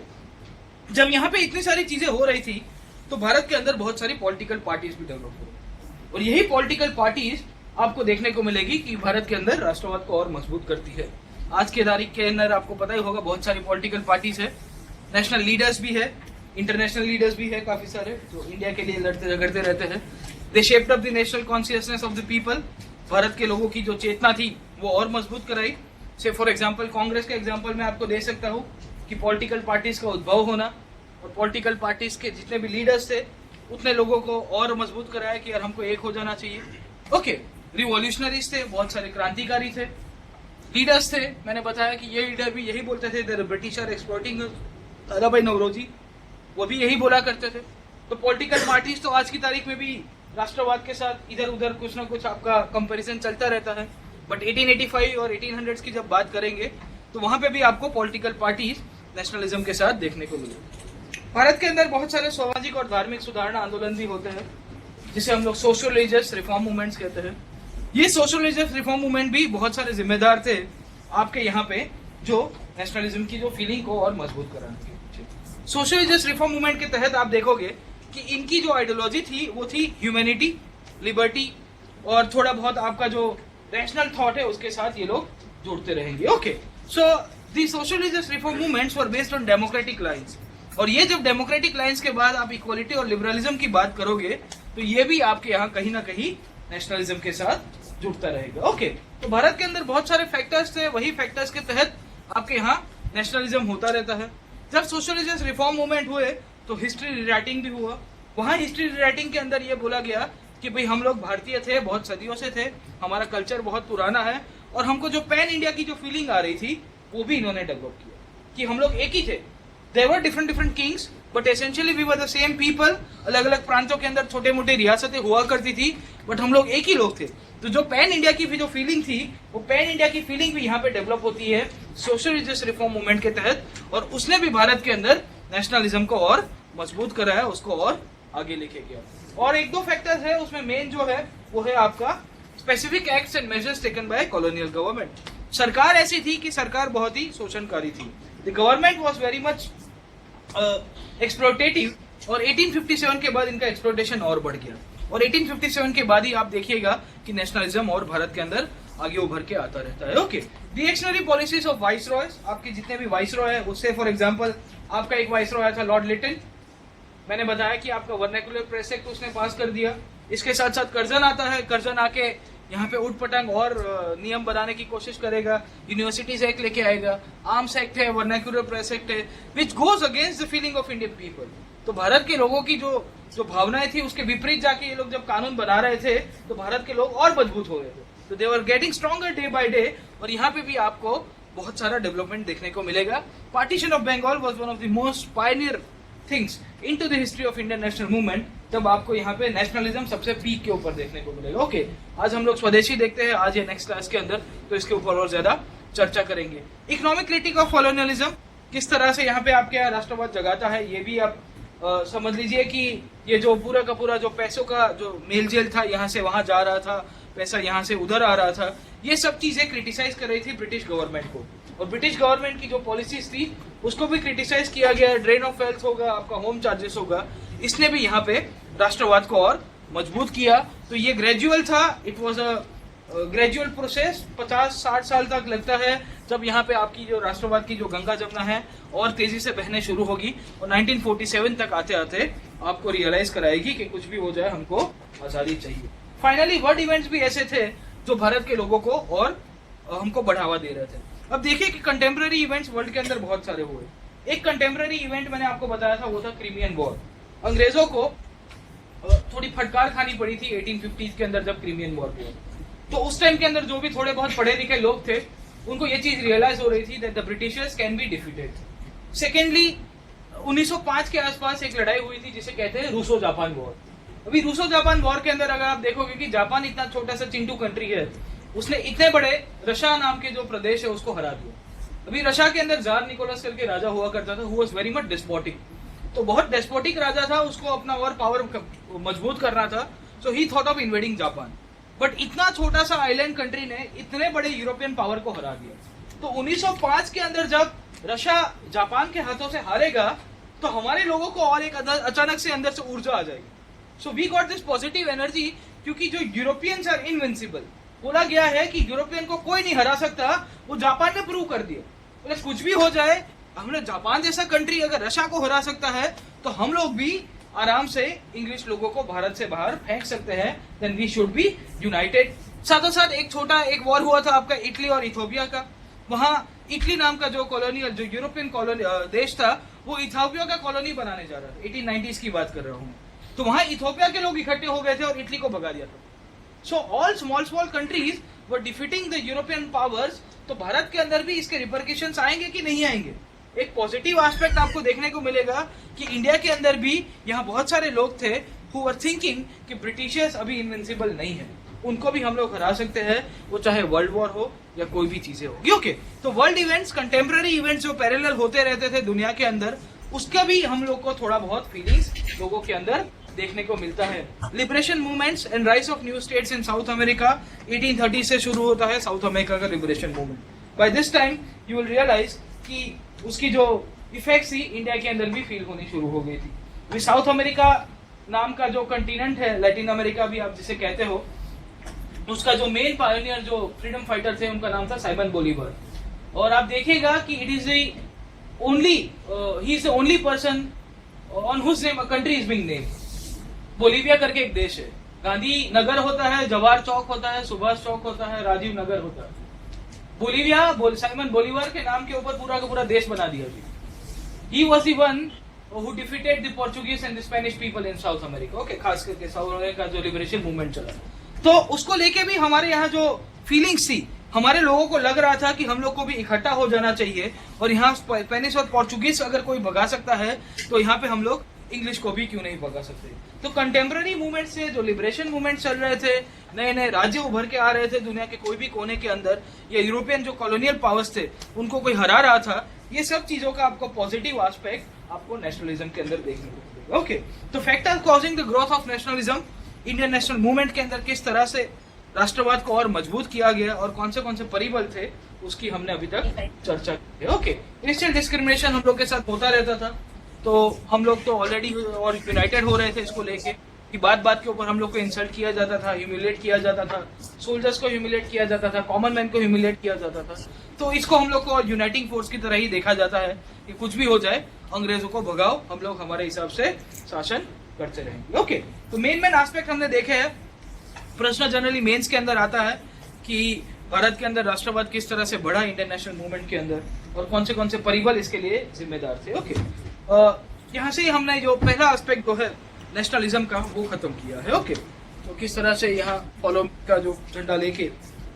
जब यहाँ पे इतनी सारी चीजें हो रही थी तो भारत के अंदर बहुत सारी पॉलिटिकल पार्टीज भी डेवलप हो रही, और यही पॉलिटिकल पार्टीज आपको देखने को मिलेगी कि भारत के अंदर राष्ट्रवाद को और मजबूत करती है। आज के तारीख के अंदर आपको पता ही होगा, बहुत सारी पॉलिटिकल पार्टीज है, नेशनल लीडर्स भी है, इंटरनेशनल लीडर्स भी है, काफी सारे जो इंडिया के लिए लड़ते झगड़ते रहते हैं। They shaped up the national consciousness of the people, Bharat के लोगों की जो चेतना थी वो और मजबूत कराई। से फॉर एग्जांपल कांग्रेस के एग्जांपल मैं आपको दे सकता हूँ कि पॉलिटिकल पार्टीज का उद्भव होना, और पॉलिटिकल पार्टीज के जितने भी लीडर्स थे उतने लोगों को और मजबूत कराया कि यार हमको एक हो जाना चाहिए। ओके, रिवॉल्यूशनरीज थे, बहुत सारे क्रांतिकारी थे, लीडर्स थे। मैंने बताया कि ये लीडर भी यही बोलते थे, द ब्रिटिश आर एक्सप्लॉइटिंग। दादा भाई नौरोजी वो भी यही बोला करते थे। तो पॉलिटिकल पार्टीज तो आज की तारीख में भी राष्ट्रवाद के साथ इधर उधर कुछ ना कुछ आपका कंपैरिजन चलता रहता है। बट 1885 और 1800s की जब बात करेंगे तो वहां पे भी आपको पॉलिटिकल पार्टीज नेशनलिज्म के साथ देखने को मिले। भारत के अंदर बहुत सारे सामाजिक और धार्मिक सुधारणा आंदोलन भी होते हैं, जिसे हम लोग सोशल रिलीजियस रिफॉर्म मूवमेंट्स कहते हैं। ये सोशल रिलीजियस रिफॉर्म मूवमेंट भी बहुत सारे जिम्मेदार थे आपके यहाँ पे, जो नेशनलिज्म की जो फीलिंग को और मजबूत कराने के। सोशल रिलीजियस रिफॉर्म मूवमेंट के तहत आप देखोगे कि इनकी जो आइडियोलॉजी थी वो थी ह्यूमैनिटी, लिबर्टी, और थोड़ा बहुत आपका जो रैशनल थॉट है उसके साथ ये लोग जुड़ते रहेंगे। Okay, so the social religious reform movements were based on democratic lines, और ये जब डेमोक्रेटिक लाइंस के बाद आप इक्वालिटी और लिबरलिज्म की बात करोगे तो ये भी आपके यहाँ कहीं ना कहीं नेशनलिज्म के साथ जुड़ता रहेगा। ओके, तो भारत के अंदर बहुत सारे फैक्टर्स थे, वही फैक्टर्स के तहत आपके यहाँ नेशनलिज्म होता रहता है। जब सोशल रिलीजियस रिफॉर्म मूवमेंट हुए तो हिस्ट्री रीराइटिंग भी हुआ। वहाँ हिस्ट्री रीराइटिंग के अंदर ये बोला गया कि भाई हम लोग भारतीय थे, बहुत सदियों से थे, हमारा कल्चर बहुत पुराना है, और हमको जो पैन इंडिया की जो फीलिंग आ रही थी वो भी इन्होंने डेवलप किया कि हम लोग एक ही थे। There were different kings but essentially we were the same people. अलग अलग प्रांतों के अंदर छोटे मोटे रियासतें हुआ करती थी, बट हम लोग एक ही लोग थे। तो जो पैन इंडिया की भी जो फीलिंग थी, वो पैन इंडिया की फीलिंग भी यहाँ पे डेवलप होती है सोशल रिलीजियस रिफॉर्म मूवमेंट के तहत, और उसने भी भारत के अंदर नेशनलिज्म को और मजबूत कराया, उसको और आगे लेके गया। और एक दो फैक्टर्स है उसमें, मेन जो है वो है आपका specific acts and measures taken by colonial government. सरकार ऐसी थी कि सरकार बहुत ही शोषणकारी थी। The government was very much exploitative, और 1857 के बाद इनका एक्सप्लॉइटेशन और बढ़ गया, और 1857 के बाद ही आप देखिएगा कि नेशनलिज्म और भारत के अंदर आगे उभर के आता रहता है। Okay, reactionary policies of viceroys, आपके जितने भी वाइसरॉय है उससे, फॉर एग्जांपल आपका एक वाइसरॉय था लॉर्ड लिटन, मैंने बताया कि आपका वर्नाकुलर प्रेस एक्ट उसने पास कर दिया। इसके साथ साथ कर्जन आता है, कर्जन आके यहाँ पे उठ पटांग और नियम बनाने की कोशिश करेगा, यूनिवर्सिटीज एक्ट लेके आएगा, आर्म्स एक्ट है, वर्नाकुलर प्रेस एक्ट है, which goes against the feeling of Indian people. तो भारत के लोगों की जो भावनाएं थी उसके विपरीत जाके ये लोग जब कानून बना रहे थे तो भारत के लोग और मजबूत हो रहे थे। तो they were getting stronger day by day, और यहाँ पे भी आपको बहुत सारा डेवलपमेंट देखने को मिलेगा। Partition of Bengal was one of the most pioneer things into the history of Indian national movement. तब आपको यहाँ पे नेशनलिज्म सबसे पीक के ऊपर देखने को मिलेगा। ओके, आज हम लोग स्वदेशी देखते हैं, आज ये नेक्स्ट क्लास के अंदर तो इसके ऊपर और ज्यादा चर्चा करेंगे। इकोनॉमिक क्रिटिक ऑफ कॉलोनियलिज्म, किस तरह से यहाँ पे आपके यहाँ राष्ट्रवाद जगाता है, ये भी आप समझ लीजिए कि ये जो पूरा का पूरा जो पैसों का जो मेलजेल था, यहाँ से वहां जा रहा था, पैसा यहाँ से उधर आ रहा था, ये सब चीजें क्रिटिसाइज कर रही थी ब्रिटिश गवर्नमेंट को, और ब्रिटिश गवर्नमेंट की जो पॉलिसीज थी उसको भी क्रिटिसाइज किया गया। ड्रेन ऑफ वेल्थ होगा, आपका होम चार्जेस होगा, इसने भी यहाँ पे राष्ट्रवाद को और मजबूत किया। तो ये ग्रेजुअल था, it was a gradual process. 50-60 साल तक लगता है जब यहाँ पे आपकी जो राष्ट्रवाद की जो गंगा जमुना है और तेजी से बहने शुरू होगी, और 1947 तक आते आते आपको रियलाइज कराएगी कि कुछ भी हो जाए हमको आजादी चाहिए। फाइनली वर्ल्ड इवेंट्स भी ऐसे थे जो भारत के लोगों को और हमको बढ़ावा दे रहे थे। अब देखिए कि कंटेम्प्रेरी इवेंट्स वर्ल्ड के अंदर बहुत सारे हुए। एक कंटेम्प्रेरी इवेंट मैंने आपको बताया था, वो था क्रीमियन वॉर। अंग्रेजों को थोड़ी फटकार खानी पड़ी थी 1850s के अंदर जब क्रीमियन वॉर हुआ। तो उस टाइम के अंदर जो भी थोड़े बहुत पढ़े लिखे लोग थे उनको ये चीज रियलाइज हो रही थी that the Britishers can be defeated. Secondly 1905 के आसपास एक लड़ाई हुई थी जिसे कहते हैं रूसो जापान वॉर। अभी रूसो जापान वॉर के अंदर अगर आप देखोगे कि जापान इतना छोटा सा चिंटू कंट्री है, उसने इतने बड़े रशिया नाम के जो प्रदेश है उसको हरा दिया। अभी रशिया के अंदर जार निकोलस करके राजा हुआ करता था, who was very much despotic. तो बहुत डेस्पोटिक राजा था, उसको अपना और पावर मजबूत करना था। So he thought of invading Japan. But इतना छोटा सा आइलैंड कंट्री ने इतने बड़े यूरोपियन पावर को हरा दिया। तो 1905 के अंदर जब रशिया जापान के हाथों से हारेगा तो हमारे लोगों को और एक अचानक से अंदर से ऊर्जा आ जाएगी। So we got this positive energy, क्योंकि जो यूरोपियंस आर इनविंसिबल। बोला गया है कि यूरोपियन को कोई नहीं हरा सकता, वो जापान ने प्रूव कर दिया। बोले कुछ भी हो जाए, हमने जापान जैसा कंट्री अगर रशिया को हरा सकता है तो हम लोग भी आराम से इंग्लिश लोगों को भारत से बाहर फेंक सकते हैं। Then we should be united. साथों साथ एक वॉर हुआ था आपका इटली और इथियोपिया का। वहां इटली नाम का जो कॉलोनियल जो यूरोपियन कॉलोनी देश था वो इथियोपिया का कॉलोनी बनाने जा रहा था। 1890s की बात कर रहा हूँ। तो वहां इथियोपिया के लोग इकट्ठे हो गए थे और इटली को भगा दिया था। So all small countries were defeating the European powers. तो भारत के अंदर भी इसके रिपरकशंस आएंगे कि नहीं आएंगे? एक पॉजिटिव एस्पेक्ट आपको देखने को मिलेगा कि इंडिया के अंदर भी यहाँ बहुत सारे लोग थे हु वर थिंकिंग कि ब्रिटिशर्स अभी इनविंसिबल नहीं है, उनको भी हम लोग हरा सकते हैं, वो चाहे वर्ल्ड वॉर हो या कोई भी चीजें होगी। ओके, तो वर्ल्ड इवेंट्स, कंटेम्प्रेरी इवेंट्स जो पैरेलल होते रहते थे दुनिया के अंदर, उसका भी हम लोग को थोड़ा बहुत फीलिंग्स लोगों के अंदर देखने को मिलता है। Liberation movements and rise of new states in South America 1830 से शुरू होता है साउथ अमेरिका का liberation movement. By this time you will realise कि उसकी जो इफेक्ट्स थी इंडिया के अंदर भी फील होनी शुरू हो गई थी। साउथ अमेरिका नाम का जो कंटिनेंट है, लैटिन अमेरिका भी आप जिसे कहते हो, उसका जो मेन पायनियर जो फ्रीडम फाइटर थे उनका नाम था साइमन बोलीवर। और आप देखिएगा कि it is the only person on whose name a country is being named. Bolivia करके एक देश है, गांधी नगर होता है, जवाहर चौक होता है, सुभाष चौक होता है, राजीव नगर होता है। बोलीविया साइमन बोलीवर के नाम के ऊपर पूरा का पूरा देश बना दिया। He was the one who defeated the Portuguese and the Spanish people in South America. Okay, खास करके साउथ अमेरिका का जो लिबरेशन मूवमेंट चला, तो उसको लेके भी हमारे यहाँ जो फीलिंग्स थी, हमारे लोगों को लग रहा था कि हम लोग को भी इकट्ठा हो जाना चाहिए। और यहाँ स्पेनिश और पोर्चुगीज अगर कोई भगा सकता है तो यहाँ पे हम लोग इंग्लिश को भी क्यों नहीं भगा सकते। तो कंटेम्प्रेरी मूवमेंट से जो लिबरेशन मूवमेंट चल रहे थे, नए नए राज्य उभर के आ रहे थे दुनिया के कोई भी कोने के अंदर, या यूरोपियन जो कॉलोनियल पावर्स थे उनको कोई हरा रहा था, ये सब चीजों का आपको पॉजिटिव एस्पेक्ट आपको नेशनलिज्म के अंदर देखने को मिलेगा। ओके, तो factor causing the growth of nationalism, Indian national movement के अंदर किस तरह से राष्ट्रवाद को और मजबूत किया गया और कौन से परिबल थे, उसकी हमने अभी तक चर्चा की है। ओके, रेशियल डिस्क्रिमिनेशन हम लोग के साथ होता रहता था, तो हम लोग तो ऑलरेडी और यूनाइटेड हो रहे थे इसको लेके कि बात के ऊपर हम लोग को इंसल्ट किया जाता था, ह्यूमिलेट किया जाता था, सोल्जर्स को ह्यूमिलेट किया जाता था, कॉमन मैन को ह्यूमिलेट किया जाता था। तो इसको हम लोग को यूनाइटिंग फोर्स की तरह ही देखा जाता है कि कुछ भी हो जाए अंग्रेजों को भगाओ, हम लोग हमारे हिसाब से शासन करते रहेंगे। ओके, तो मेन एस्पेक्ट हमने देखे हैं। प्रश्न जनरली मेंस के अंदर आता है कि भारत के अंदर राष्ट्रवाद किस तरह से बढ़ा इंटरनेशनल मूवमेंट के अंदर और कौन से परिबल इसके लिए जिम्मेदार थे। ओके, यहाँ से ही हमने जो पहला एस्पेक्ट जो है नेशनलिज्म का वो खत्म किया है। ओके, तो किस तरह से यहाँ फॉलो का जो झंडा लेके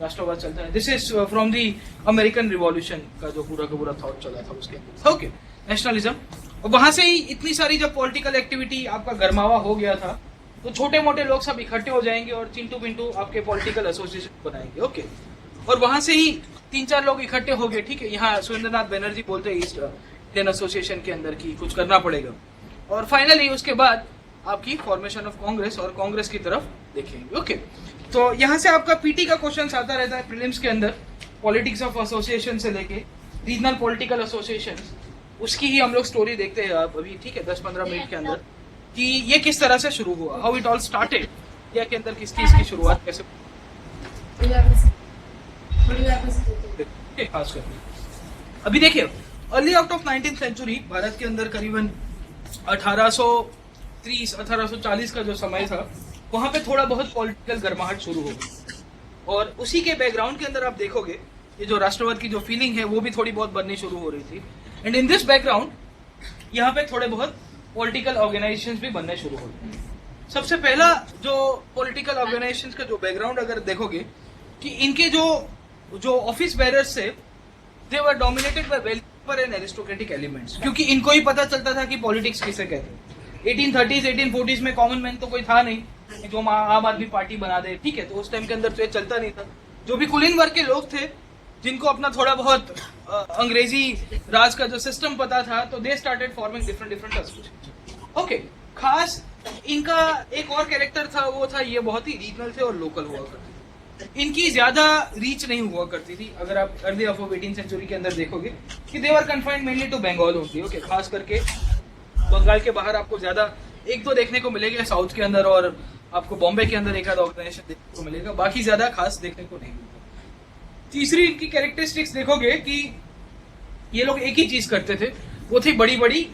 राष्ट्रवाद चलता है, this is from the American revolution का जो पूरा का पूरा थॉट चला था उसके अंदर। ओके, नेशनलिज्म, और वहां से ही इतनी सारी जब पॉलिटिकल एक्टिविटी आपका गरमावा हो गया था तो छोटे मोटे लोग सब इकट्ठे हो जाएंगे और चिंटू पिंटू आपके पॉलिटिकल एसोसिएशन बनाएंगे। ओके, और वहां से ही 3-4 लोग इकट्ठे हो गए। ठीक है, यहाँ सुरेंद्रनाथ बैनर्जी बोलते हैं ईस्ट इंडियन एसोसिएशन के अंदर की कुछ करना पड़ेगा, और फाइनली उसके बाद आपकी फॉर्मेशन ऑफ कांग्रेस और कांग्रेस की तरफ देखेंगे। ओके, तो यहाँ से आपका पीटी का क्वेश्चन आता रहता है प्रीलिम्स के अंदर, पॉलिटिक्स ऑफ एसोसिएशन से लेके रीजनल पॉलिटिकल एसोसिएशन, उसकी ही हम लोग स्टोरी देखते हैं आप अभी। ठीक है, 10-15 मिनट के अंदर कि ये किस तरह से शुरू हुआ, how it all started. India के अंदर किस चीज की शुरुआत कैसे खास कर अभी देखिए early out of 19th century भारत के अंदर करीबन 1830-1840 का जो समय था वहां पे थोड़ा बहुत पॉलिटिकल गर्माहट शुरू हो गई और उसी के बैकग्राउंड के अंदर आप देखोगे ये जो राष्ट्रवाद की जो फीलिंग है वो भी थोड़ी बहुत बननी शुरू हो रही थी एंड इन दिस बैकग्राउंड यहाँ पे थोड़े बहुत पॉलिटिकल ऑर्गेनाइजेशंस भी बनने शुरू हो गए। सबसे पहला जो पॉलिटिकल ऑर्गेनाइजेशंस का जो बैकग्राउंड अगर देखोगे कि इनके जो ऑफिस बेरर्स थे दे वर डोमिनेटेड बाय वेल्फर एंड एरिस्टोक्रेटिक एलिमेंट्स, क्योंकि इनको ही पता चलता था कि पॉलिटिक्स किसे कहते हैं। 1830s 1840s में कॉमन मैन तो कोई था नहीं जो आम आदमी पार्टी बना दे, ठीक है, तो उस टाइम के अंदर तो ये चलता नहीं था। जो भी कुलीन वर्ग के लोग थे जिनको अपना थोड़ा बहुत अंग्रेजी राज का जो सिस्टम पता था तो they started forming different associations. Okay, खास इनका एक और कैरेक्टर था, वो था ये बहुत ही रीजनल थे और लोकल हुआ करते थे। इनकी ज्यादा रीच नहीं हुआ करती थी। अगर आप अर्ली ऑफ 18th सेंचुरी के अंदर देखोगे कि दे वर कन्फाइंड मेनली टू बंगाल होती है। ओके, खास करके बंगाल के बाहर आपको ज्यादा एक दो देखने को मिलेगा साउथ के अंदर और आपको बॉम्बे के अंदर एक आध ऑर्गेनाइजेशन देखने को मिलेगा, बाकी ज्यादा खास देखने को नहीं मिलता। तीसरी इनकी कैरेक्टरिस्टिक्स देखोगे कि ये लोग एक ही चीज करते थे, वो थी बड़ी बड़ी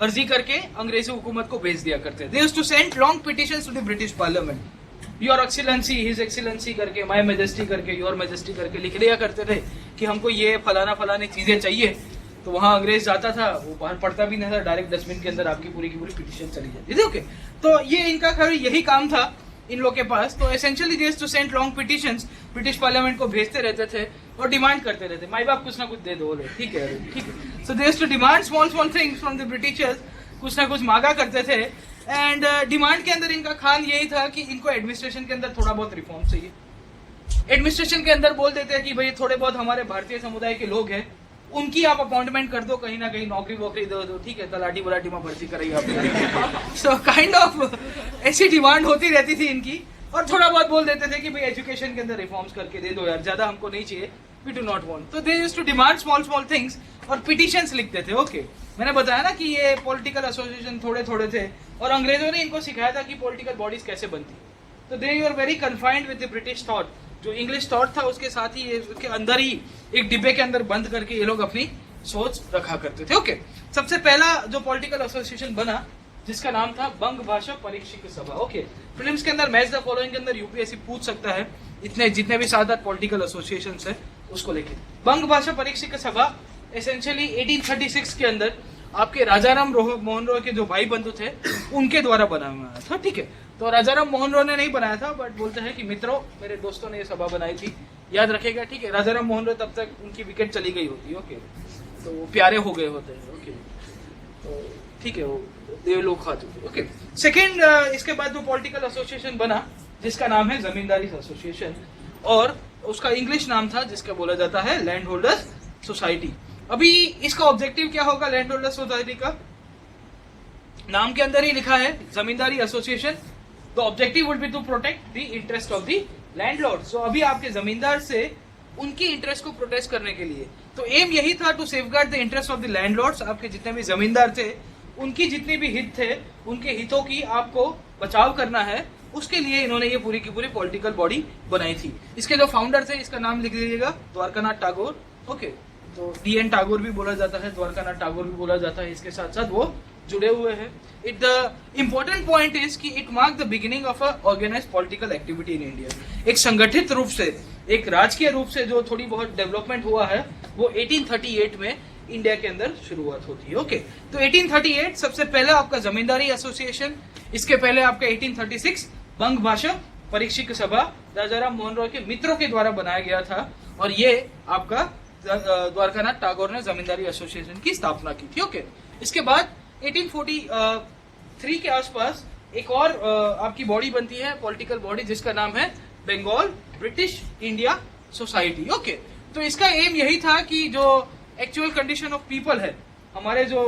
अर्जी करके अंग्रेजी हुकूमत को भेज दिया करते थे। They used to send long petitions to the British parliament, your excellency, his excellency करके, माय मैजेस्टी करके, योर मैजेस्टी करके लिख दिया करते थे कि हमको ये फलाना फलानी चीजें चाहिए। तो वहां अंग्रेज जाता था, वो बाहर पढ़ता भी नहीं था, डायरेक्ट डस्टबिन के अंदर आपकी पूरी की पूरी पिटिशन चली जाती थी। ओके, तो ये इनका खैर यही काम था इन लोग के पास। तो essentially they used to send long petitions, British parliament को भेजते रहते थे और डिमांड करते रहते, माई बाप कुछ ना कुछ दे दो, ठीक है ठीक है। So they used to demand small small things from the Britishers, कुछ ना कुछ मांगा करते थे। एंड डिमांड के अंदर इनका खान यही था कि इनको एडमिनिस्ट्रेशन के अंदर थोड़ा बहुत रिफॉर्म चाहिए। एडमिनिस्ट्रेशन के अंदर बोल देते हैं कि भाई थोड़े बहुत हमारे भारतीय समुदाय के लोग हैं, उनकी आप अपॉइंटमेंट कर दो, कहीं ना कहीं नौकरी वोकरी दो, ठीक है, तलाटी बलाटी में भर्ती कराइए आप। सो काइंड ऑफ ऐसी डिमांड होती रहती थी इनकी। और थोड़ा बहुत बोल देते थे कि भाई एजुकेशन के अंदर रिफॉर्म्स करके दे दो यार, ज्यादा हमको नहीं चाहिए, वी डू नॉट वांट। तो they used to demand small small things और पिटिशंस लिखते थे। ओके, मैंने बताया ना कि ये पॉलिटिकल एसोसिएशन थोड़े थोड़े थे और अंग्रेजों ने इनको सिखाया था कि पॉलिटिकल बॉडीज कैसे बनती। तो they were very confined with the British thought, जो इंग्लिश थॉट था उसके साथ ही उसके अंदर ही एक डिब्बे के अंदर बंद करके ये लोग अपनी सोच रखा करते थे। ओके, सबसे पहला जो पॉलिटिकल एसोसिएशन बना जिसका नाम था बंग भाषा परीक्षक सभा। ओके, फिल्म्स के अंदर मैच द फॉलोइंग के अंदर यूपीएससी पूछ सकता है इतने जितने भी 7-8 पॉलिटिकल एसोसिएशंस है उसको लेके। बंग भाषा परीक्षक सभा एसेंशियली 1836 के अंदर आपके राजाराम मोहन रॉय के जो भाई बंधु थे उनके द्वारा बनाया हुआ था। ठीक है, तो राजाराम मोहन रॉय ने नहीं बनाया था, बट बोलते हैं कि मित्रों मेरे दोस्तों ने ये सभा बनाई थी, याद रखेगा। ठीक है, राजाराम मोहन रॉय तब तक उनकी विकेट चली गई होती है। ओके, तो वो प्यारे हो गए होते हैं। ओके, तो ठीक है, वो देवलोक खा चुके। ओके, सेकेंड इसके बाद जो पॉलिटिकल एसोसिएशन बना जिसका नाम है जमींदारी एसोसिएशन, और उसका इंग्लिश नाम था जिसका बोला जाता है लैंड होल्डर्स सोसाइटी। अभी इसका ऑब्जेक्टिव क्या होगा लैंड होल्डर्स सोसाइटी का? नाम के अंदर ही लिखा है zamindari association. The objective would be to protect the interest of the landlord. So अभी आपके जमींदार से उनकी इंटरेस्ट को प्रोटेक्ट करने के लिए, तो एम यही था to safeguard the interest of the landlords. आपके जितने भी जमींदार थे उनकी जितने भी हित थे उनके हितों की आपको बचाव करना है, उसके लिए इन्होंने ये पूरी की पूरी पॉलिटिकल बॉडी बनाई थी। इसके जो फाउंडर थे इसका नाम लिख लीजिएगा, द्वारकानाथ टैगोर। ओके, तो डीएन टैगोर भी बोला जाता है, द्वारकानाथ टैगोर भी बोला जाता है, इसके साथ साथ वो जुड़े हुए हैं। It the important point is कि it mark the beginning of a organized political activity in India. एक संगठित रूप से, एक राजकीय रूप से जो थोड़ी बहुत डेवलपमेंट हुआ है वो 1838 में इंडिया के अंदर शुरुआत होती है। ओके, तो 1838 सबसे पहले आपका जमींदारी एसोसिएशन, इसके पहले आपका 1836 बंग भाषा परीक्षक सभा राजाराम मोहन रॉय के मित्रों के द्वारा बनाया गया था, और ये आपका द्वारकानाथ टैगोर ने जमींदारी एसोसिएशन की स्थापना की थी। ओके, इसके बाद 1843 के आसपास एक और आपकी बॉडी बनती है, पॉलिटिकल बॉडी, जिसका नाम है Bengal British India society. Okay, तो इसका एम यही था कि जो एक्चुअल कंडीशन ऑफ पीपल है, हमारे जो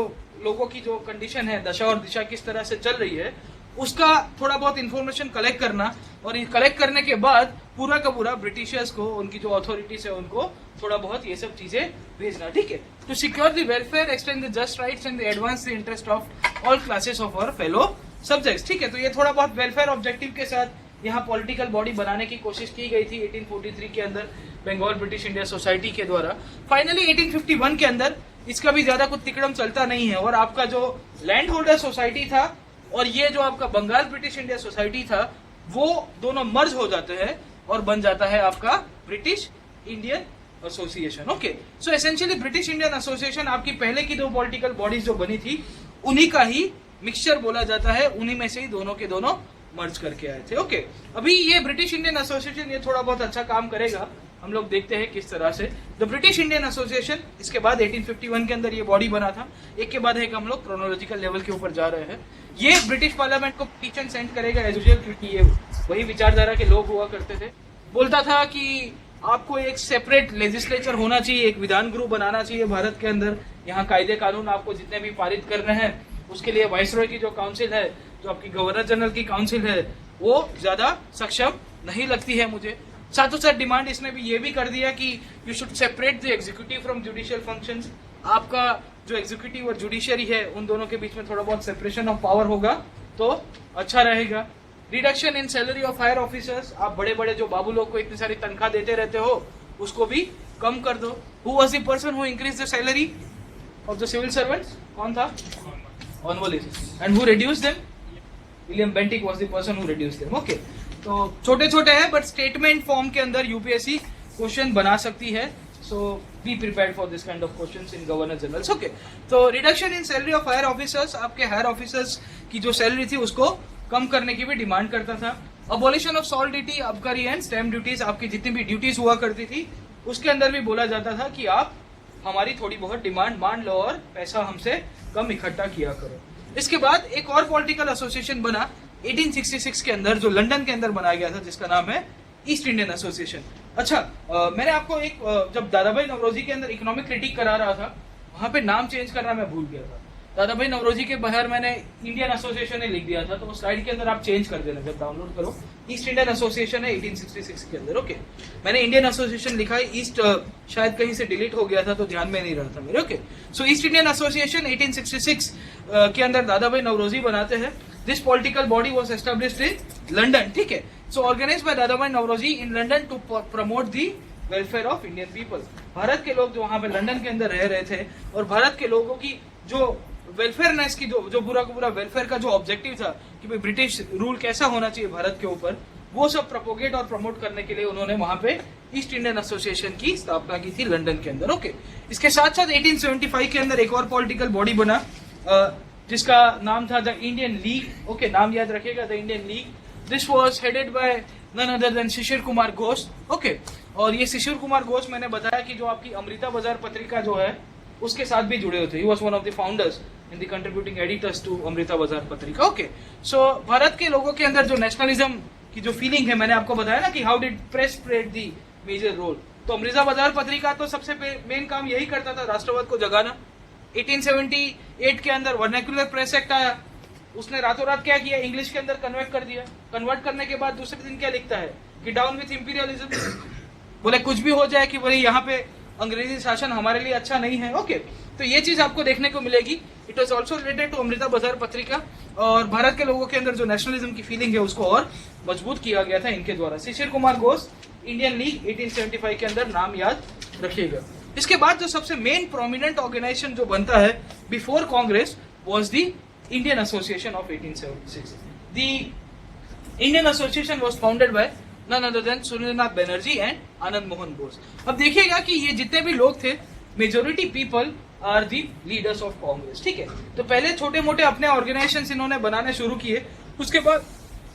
लोगों की जो कंडीशन है, दशा और दिशा किस तरह से चल रही है, उसका थोड़ा बहुत इंफॉर्मेशन कलेक्ट करना, और कलेक्ट करने के बाद पूरा का पूरा ब्रिटिशर्स को, उनकी जो अथॉरिटीज है उनको थोड़ा बहुत ये सब चीजें भेजना। ठीक है, to secure the welfare, extend the just rights and advance the interest of all classes of our fellow subjects. ठीक है, तो ये थोड़ा बहुत वेलफेयर ऑब्जेक्टिव के साथ यहाँ पॉलिटिकल बॉडी बनाने की कोशिश की गई थी 1843 के अंदर बंगाल ब्रिटिश इंडिया सोसाइटी के द्वारा। फाइनली 1851 के अंदर इसका भी ज्यादा कुछ तिकड़म चलता नहीं है और आपका जो लैंड होल्डर सोसाइटी था और ये जो आपका बंगाल ब्रिटिश इंडिया सोसाइटी था वो दोनों मर्ज हो जाते हैं और बन जाता है आपका British Indian association. Okay, so essentially British Indian association आपकी पहले की दो पॉलिटिकल बॉडीज जो बनी थी उन्हीं का ही मिक्सचर बोला जाता है, उन्हीं में से ही दोनों के दोनों मर्ज करके आए थे। ओके, अभी ये ब्रिटिश इंडियन एसोसिएशन ये थोड़ा बहुत अच्छा काम करेगा, हम लोग देखते हैं किस तरह से। द ब्रिटिश इंडियन एसोसिएशन इसके बाद 1851 के अंदर ये बॉडी बना था। एक के बाद एक हम लोग क्रोनोलॉजिकल लेवल के ऊपर जा रहे हैं। ये ब्रिटिश पार्लियामेंट को पिटीशन सेंड करेगा एज यूजुअल, क्योंकि ये वही विचारधारा के लोग हुआ करते थे। बोलता था कि आपको एक सेपरेट लेजिस्लेचर होना चाहिए, एक विधान गृह बनाना चाहिए भारत के अंदर। यहाँ कायदे कानून आपको जितने भी पारित करने हैं उसके लिए वाइसरॉय की जो काउंसिल है, जो आपकी गवर्नर जनरल की काउंसिल है, वो ज्यादा सक्षम नहीं लगती है मुझे। साथों साथ डिमांड इसने भी ये भी कर दिया कि you should separate the executive from judicial functions. आपका जो एग्जीक्यूटिव और जुडिशियरी है उन दोनों के बीच में थोड़ा बहुत सेपरेशन ऑफ पावर होगा तो अच्छा रहेगा। Reduction in salary of higher officers, आप बड़े बड़े जो बाबू लोग को इतनी सारी तनख्वाह देते रहते हो उसको भी कम कर दो। Who was the person who increase the salary of the civil servants? कौन था? Cornwallis. And who reduce them? William Bentinck was the person who reduce them. Okay, तो छोटे छोटे हैं बट स्टेटमेंट फॉर्म के अंदर यूपीएससी क्वेश्चन बना सकती है, so be prepared for this kind of questions in governor generals. Okay, तो reduction in salary of higher officers, आपके हायर ऑफिसर्स की जो सैलरी थी उसको कम करने की भी डिमांड करता था। अबॉलिशन ऑफ सॉल्ट ड्यूटी, आबकारी एंड स्टैम्प ड्यूटीज, आपकी जितनी भी ड्यूटीज हुआ करती थी उसके अंदर भी बोला जाता था कि आप हमारी थोड़ी बहुत डिमांड मान लो और पैसा हमसे कम इकट्ठा किया करो। इसके बाद एक और पॉलिटिकल एसोसिएशन बना 1866 के अंदर, जो लंदन के अंदर बनाया गया था, जिसका नाम है ईस्ट इंडियन एसोसिएशन। अच्छा, मैंने आपको एक जब दादाभाई नौरोजी के अंदर इकोनॉमिक क्रिटिक करा रहा था वहां पे नाम चेंज करना मैं भूल गया था। दादाभाई नौरोजी के बाहर मैंने इंडियन एसोसिएशन लिख दिया था, तो वो स्लाइड के अंदर आप चेंज कर देना जब डाउनलोड करो। ईस्ट इंडियन एसोसिएशन है 1866 के अंदर। ओके, मैंने इंडियन एसोसिएशन लिखा है, ईस्ट शायद कहीं से डिलीट हो गया था तो ध्यान में नहीं रहा था मेरे। Okay, so East Indian Association 1866 के अंदर दादाभाई नौरोजी बनाते हैं। This political body was established in London. ठीक है, so organized by Dadabhai Naoroji in London to promote the welfare of Indian people. Bharat के लोग जो वहां पे लंदन के अंदर रह रहे थे और भारत के लोगों की जो वेलफेयरनेस की जो पूरा का पूरा वेलफेयर का जो ऑब्जेक्टिव था कि भाई ब्रिटिश रूल कैसा होना चाहिए भारत के ऊपर, वो सब प्रोपोगेट और प्रमोट करने के लिए उन्होंने वहां पे ईस्ट इंडियन एसोसिएशन की स्थापना की थी लंदन के अंदर। ओके, इसके साथ साथ 1875 के अंदर एक और पॉलिटिकल बॉडी बना जिसका नाम था द इंडियन लीग। ओके, नाम याद रखिएगा, the Indian League. This was headed by none other than Shishir Kumar Ghosh. Okay, और ये शिशिर कुमार घोष मैंने बताया कि जो आपकी अमृता बाजार पत्रिका जो है उसके साथ भी जुड़े होते। He was one of the founders in the contributing editors to Amrita Bazar Patrika. Okay, सो भारत के लोगों के अंदर जो नेशनलिज्म की जो फीलिंग है, मैंने आपको बताया ना कि how did press played the major role, तो अमृता बाजार पत्रिका तो सबसे मेन काम यही करता था, राष्ट्रवाद को जगाना। 1878 के अंदर वर्नाक्युलर प्रेस एक्ट आया, उसने रातों रात क्या किया, इंग्लिश के अंदर कन्वर्ट कर दिया। कन्वर्ट करने के बाद दूसरे दिन क्या लिखता है कि डाउन विथ इंपीरियलिज्म, बोले कुछ भी हो जाए कि बोले यहाँ पे अंग्रेजी शासन हमारे लिए अच्छा नहीं है। ओके, तो ये चीज आपको देखने को मिलेगी। It was also related to Amrita Bazar Patrika, और भारत के लोगों के अंदर जो नेशनलिज्म की फीलिंग है उसको और मजबूत किया गया था इनके द्वारा। शिशिर कुमार घोष, इंडियन लीग 1875 के अंदर, नाम याद रखिएगा। इसके बाद जो सबसे मेन प्रोमिनेंट ऑर्गेनाइजेशन जो बनता है before Congress was the Indian Association of 1876। The Indian Association was founded by none other than Surendranath Banerjee and Anand Mohan Bose. अब देखिएगा कि ये जितने भी लोग थे, majority people are the leaders of Congress. ठीक है, तो पहले छोटे मोटे अपने ऑर्गेनाइजेशन इन्होंने बनाने शुरू किए, उसके बाद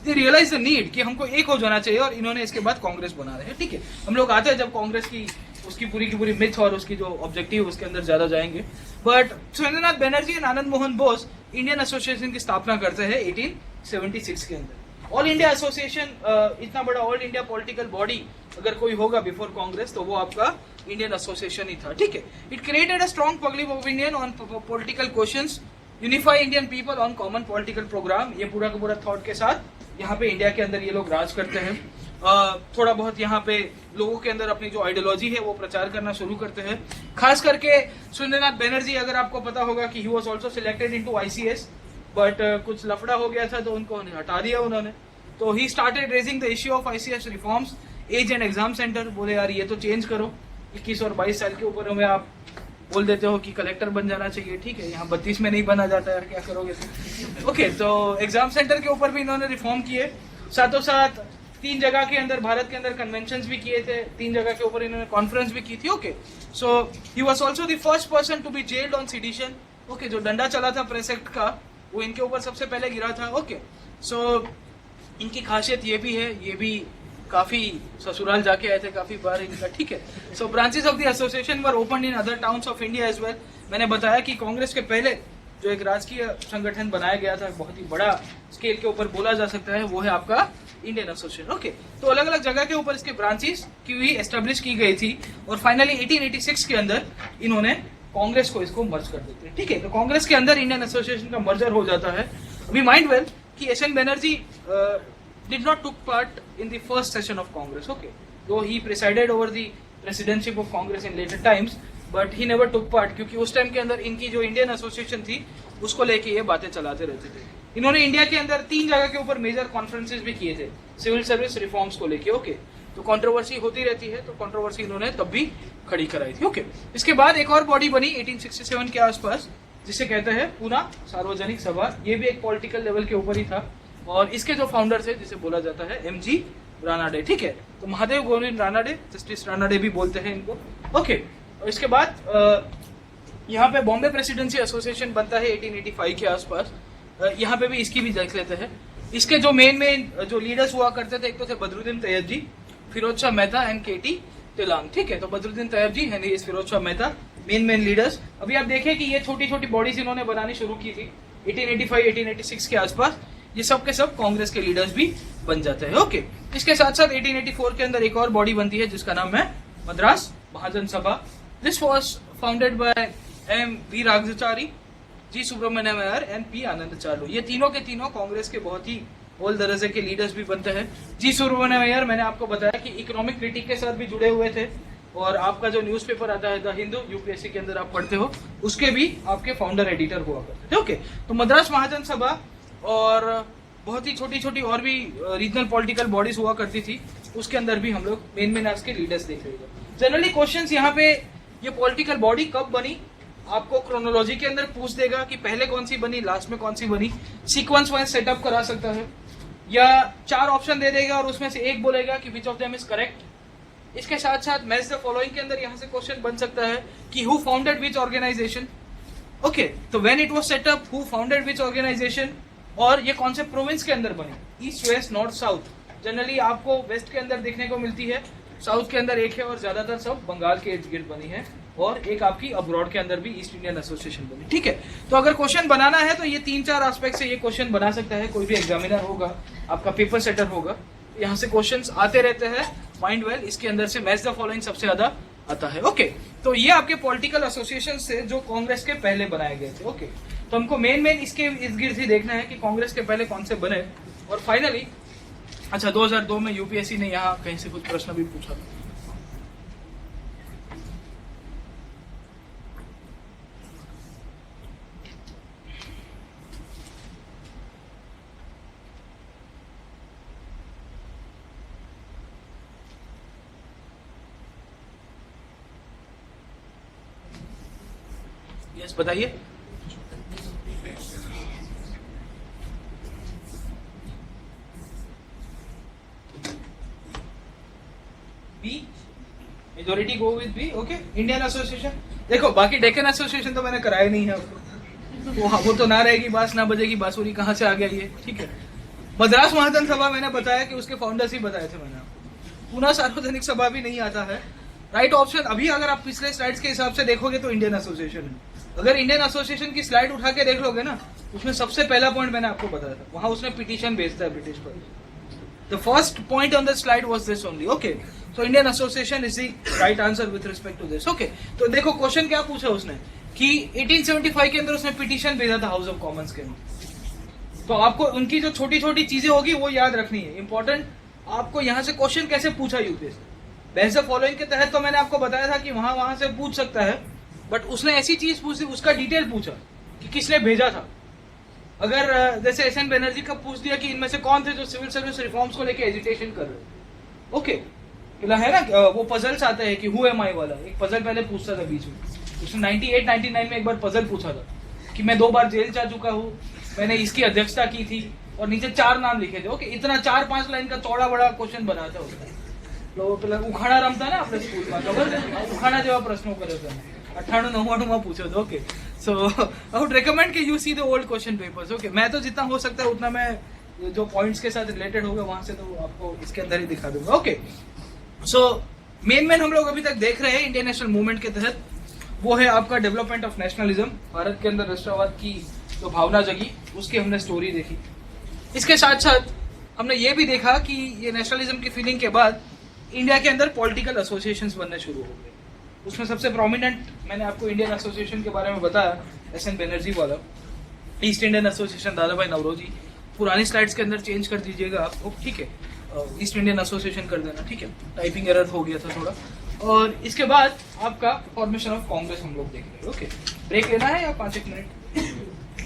दे रियलाइज द नीड कि हमको एक हो जाना चाहिए, और इन्होंने इसके बाद कांग्रेस बना रहे हैं। ठीक है, हम लोग आते हैं जब कांग्रेस की उसकी पूरी की पूरी मिथ और उसकी जो ऑब्जेक्टिव उसके अंदर ज्यादा जाएंगे। But Surendranath Banerjee and Anand Mohan Bose Indian association की स्थापना करते हैं 1876 के अंदर। ऑल इंडिया एसोसिएशन, इतना बड़ा ऑल इंडिया पॉलिटिकल बॉडी अगर कोई होगा बिफोर कांग्रेस तो वो आपका इंडियन एसोसिएशन ही था। ठीक है, it created a strong public opinion on political questions, unify Indian people on common political programme. ये पूरा का पूरा थॉट के साथ यहाँ पे इंडिया के अंदर ये लोग राज करते हैं। थोड़ा बहुत यहाँ पे लोगों के अंदर अपनी जो आइडियोलॉजी है वो प्रचार करना शुरू करते हैं। खास करके सुरेंद्रनाथ बनर्जी, अगर आपको पता होगा कि ही was also selected into ICS, but कुछ लफड़ा हो गया था तो उनको हटा दिया उन्होंने। तो he started raising the issue of ICS reforms, age and exam centre. बोले यार ये तो चेंज करो, 21 और 22 साल के ऊपर में आप बोल देते हो कि कलेक्टर बन जाना चाहिए, ठीक है, यहाँ 32 में नहीं बना जाता यार, क्या करोगे। ओके, तो एग्जाम सेंटर के ऊपर भी इन्होंने रिफॉर्म किए। साथों साथ 3 जगह के अंदर, भारत के अंदर कन्वेंशंस भी किए थे, 3 जगह के ऊपर इन्होंने कॉन्फ्रेंस भी की थी। Okay, so he was also the first person to be jailed on sedition. Okay, जो डंडा चला था प्रेस एक्ट का वो इनके ऊपर सबसे पहले गिरा था। ओके, सो इनकी खासियत ये भी है, ये भी काफी ससुराल जाके आए थे काफी बार इनका, ठीक है। So branches of the association were open in other towns of India as well. मैंने बताया कि कांग्रेस के पहले जो एक राजकीय संगठन बनाया गया था, बहुत ही बड़ा स्केल के ऊपर बोला जा सकता है, वो है आपका इंडियन एसोसिएशन। ओके, तो अलग अलग जगह के ऊपर इसके ब्रांचेस की हुई एस्टेब्लिश की गई थी और फाइनली 1886 के अंदर इन्होंने कांग्रेस को इसको मर्ज कर देते हैं, ठीक है। तो कांग्रेस के अंदर इंडियन एसोसिएशन का मर्जर हो जाता है। वी माइंड वेल कि S N Banerjee did not took part in the first session of Congress, okay, though he presided over the presidency of Congress in later times, but he never took part, क्योंकि उस टाइम के अंदर इनकी जो इंडियन एसोसिएशन थी उसको लेके ये बातें चलाते रहते थे। इन्होंने इंडिया के अंदर 3 जगह के ऊपर मेजर कॉन्फ्रेंसेस भी किए थे सिविल सर्विस रिफॉर्म्स को लेके। ओके, तो कंट्रोवर्सी होती रहती है, तो कंट्रोवर्सी इन्होंने तब भी खड़ी कराई थी। ओके, इसके बाद एक और बॉडी बनी 1867 के आसपास जिसे कहते हैं पूना सार्वजनिक सभा। ये भी एक पॉलिटिकल लेवल के ऊपर ही था और इसके जो फाउंडर थे जिसे बोला जाता है MG रानाडे, ठीक है। तो महादेव गोविंद रानाडे, जस्टिस रानाडे भी बोलते हैं इनको। ओके, और इसके बाद यहाँ पे बॉम्बे प्रेसिडेंसी एसोसिएशन बनता है 1885 के आसपास। यहाँ पे भी इसकी भी देख लेते हैं। इसके जो मेन जो लीडर्स हुआ करते थे, एक तो थे Badruddin Tyabji, Firoz Shah Mehta and KT Telang, ठीक है। तो Badruddin Tyabji and Firoz Shah Mehta main leaders. अभी आप देखें कि ये छोटी छोटी बॉडीज इन्होंने बनानी शुरू की थी 1885 1886 के आसपास। ये सब के सब कांग्रेस के लीडर्स भी बन जाते हैं। ओके, इसके साथ साथ 1884 के अंदर एक और बॉडी बनती है जिसका नाम है Madras Mahajan Sabha. This was founded by M.V. Raghavachari, G. Subramaniam Iyer and P. Anand Charlu. ये तीनों के तीनों कांग्रेस के बहुत ही ओल दर्जे के लीडर्स भी बनते हैं। G. सुब्रमण्यम अय्यर मैंने आपको बताया कि इकोनॉमिक क्रिटिक के साथ भी जुड़े हुए थे और आपका जो न्यूज़पेपर आता है द हिंदू, UPSC के अंदर आप पढ़ते हो, उसके भी आपके फाउंडर एडिटर हुआ करते थे। ओके, तो मद्रास महाजन सभा और बहुत ही छोटी छोटी और भी रीजनल पॉलिटिकल बॉडीज हुआ करती थी, उसके अंदर भी हम लोग मेन आज के लीडर्स देख रहे हैं। जनरली क्वेश्चंस यहाँ पे ये पॉलिटिकल बॉडी कब बनी आपको क्रोनोलॉजी के अंदर पूछ देगा कि पहले कौन सी बनी, लास्ट में कौन सी बनी। सीक्वेंस वाइज सेटअप करा सकता है या 4 ऑप्शन दे देगा और उसमें से एक बोलेगा कि which of them is correct. इसके साथ साथ मैच द फॉलोइंग के अंदर यहाँ से क्वेश्चन बन सकता है कि who founded which organization. Okay, तो when it was set up, who founded which organization, और ये कौन से प्रोविंस के अंदर बने, east west north south. Generally आपको वेस्ट के अंदर देखने को मिलती है, साउथ के अंदर एक है और ज्यादातर सब बंगाल के इर्द गिर्द बनी है, और एक आपकी अब्रॉड के अंदर भी ईस्ट इंडियन एसोसिएशन बनी, ठीक है। तो अगर क्वेश्चन बनाना है तो ये 3-4 एस्पेक्ट से ये क्वेश्चन बना सकता है। कोई भी एग्जामिनर होगा, आपका पेपर सेटर होगा, यहाँ से क्वेश्चंस आते रहते हैं। माइंड वेल, इसके अंदर से मैच द फॉलोइंग सबसे ज्यादा आता है। ओके, तो ये आपके पॉलिटिकल एसोसिएशन से जो कांग्रेस के पहले बनाए गए थे। ओके, तो हमको मेन इसके इर्द गिर्द ही देखना है कि कांग्रेस के पहले कौन से बने। और फाइनली अच्छा 2002 में UPSC ने यहाँ कहीं से कुछ प्रश्न भी पूछा था। यस, बताइए। B, majority go with B. Okay, Indian Association. देखो, बाकी डेक्कन एसोसिएशन तो मैंने कराया नहीं है, वो तो ना रहेगी बांस ना बजेगी बांसुरी, कहाँ से आ गया ये, ठीक है। मद्रास महाजन सभा मैंने बताया कि उसके फाउंडर्स ही बताए थे मैंने आपको। पूना सार्वजनिक सभा भी नहीं आता है। राइट ऑप्शन अभी अगर आप पिछले स्लाइड्स के हिसाब से देखोगे तो इंडियन एसोसिएशन है। अगर इंडियन एसोसिएशन की स्लाइड उठा के देख लोगे ना, उसमें सबसे पहला पॉइंट मैंने आपको बताया था, वहां उसने पिटीशन भेजता है ब्रिटिश पर। The first point on the slide was this only. Okay, so Indian association is the right answer with respect to this. Okay, तो देखो क्वेश्चन क्या पूछा उसने कि 1875 के अंदर उसने पिटीशन भेजा था हाउस ऑफ कॉमन्स के अंदर। तो आपको उनकी जो छोटी छोटी चीजें होगी वो याद रखनी है, इंपॉर्टेंट। आपको यहाँ से क्वेश्चन कैसे पूछा यूपीएससी, बेस्ट फॉलोइंग के तहत तो मैंने आपको बताया था कि वहां से पूछ सकता है, बट उसने ऐसी चीज पूछी, उसका डिटेल पूछा कि किसने भेजा था। अगर जैसे एसएन बनर्जी का पूछ दिया कि इनमें से कौन थे जो सिविल सर्विस रिफॉर्म्स को लेके एजिटेशन कर रहे, ओके है ना, वो पजल्स आता है कि हु एम आई वाला, एक पजल पहले पूछता था बीच में, उसने 98 99 में एक बार पजल पूछा था कि मैं 2 बार जेल जा चुका हूँ, मैंने इसकी अध्यक्षता की थी, और नीचे 4 नाम लिखे थे। ओके, इतना 4-5 लाइन का चौड़ा बड़ा क्वेश्चन बना था उसने। तो પેલા ઉખાણા રમતા ને આપણે સ્કૂલમાં, ખબર છે? ઉખાણા જેવા પ્રશ્નો કર્યો હતા, 98 99 માં પૂછ્યો હતો। Okay, so I would recommend कि you see the old question papers. Okay, मैं तो जितना हो सकता है उतना मैं जो पॉइंट्स के साथ रिलेटेड होगा वहां से तो आपको इसके अंदर ही दिखा दूंगा। ओके, सो मेन हम लोग अभी तक देख रहे हैं इंडियन नेशनल मूवमेंट के तहत, वो है आपका डेवलपमेंट ऑफ नेशनलिज्म। भारत के अंदर राष्ट्रवाद की जो भावना जगी, उसकी हमने स्टोरी देखी। इसके साथ साथ हमने ये भी देखा कि ये नेशनलिज्म की फीलिंग के बाद इंडिया के अंदर पॉलिटिकल एसोसिएशंस बनने शुरू हो गए। उसमें सबसे प्रोमिनेंट मैंने आपको इंडियन एसोसिएशन के बारे में बताया, एसएन बनर्जी वाला, ईस्ट इंडियन एसोसिएशन दादा भाई नवरोजी। पुरानी स्लाइड्स के अंदर चेंज कर दीजिएगा आपको, ठीक है, ईस्ट इंडियन एसोसिएशन कर देना, ठीक है, टाइपिंग एरर हो गया था थोड़ा। और इसके बाद आपका फॉर्मेशन ऑफ कांग्रेस हम लोग देख रहे हैं। ओके, ब्रेक लेना है या 5 एक मिनट?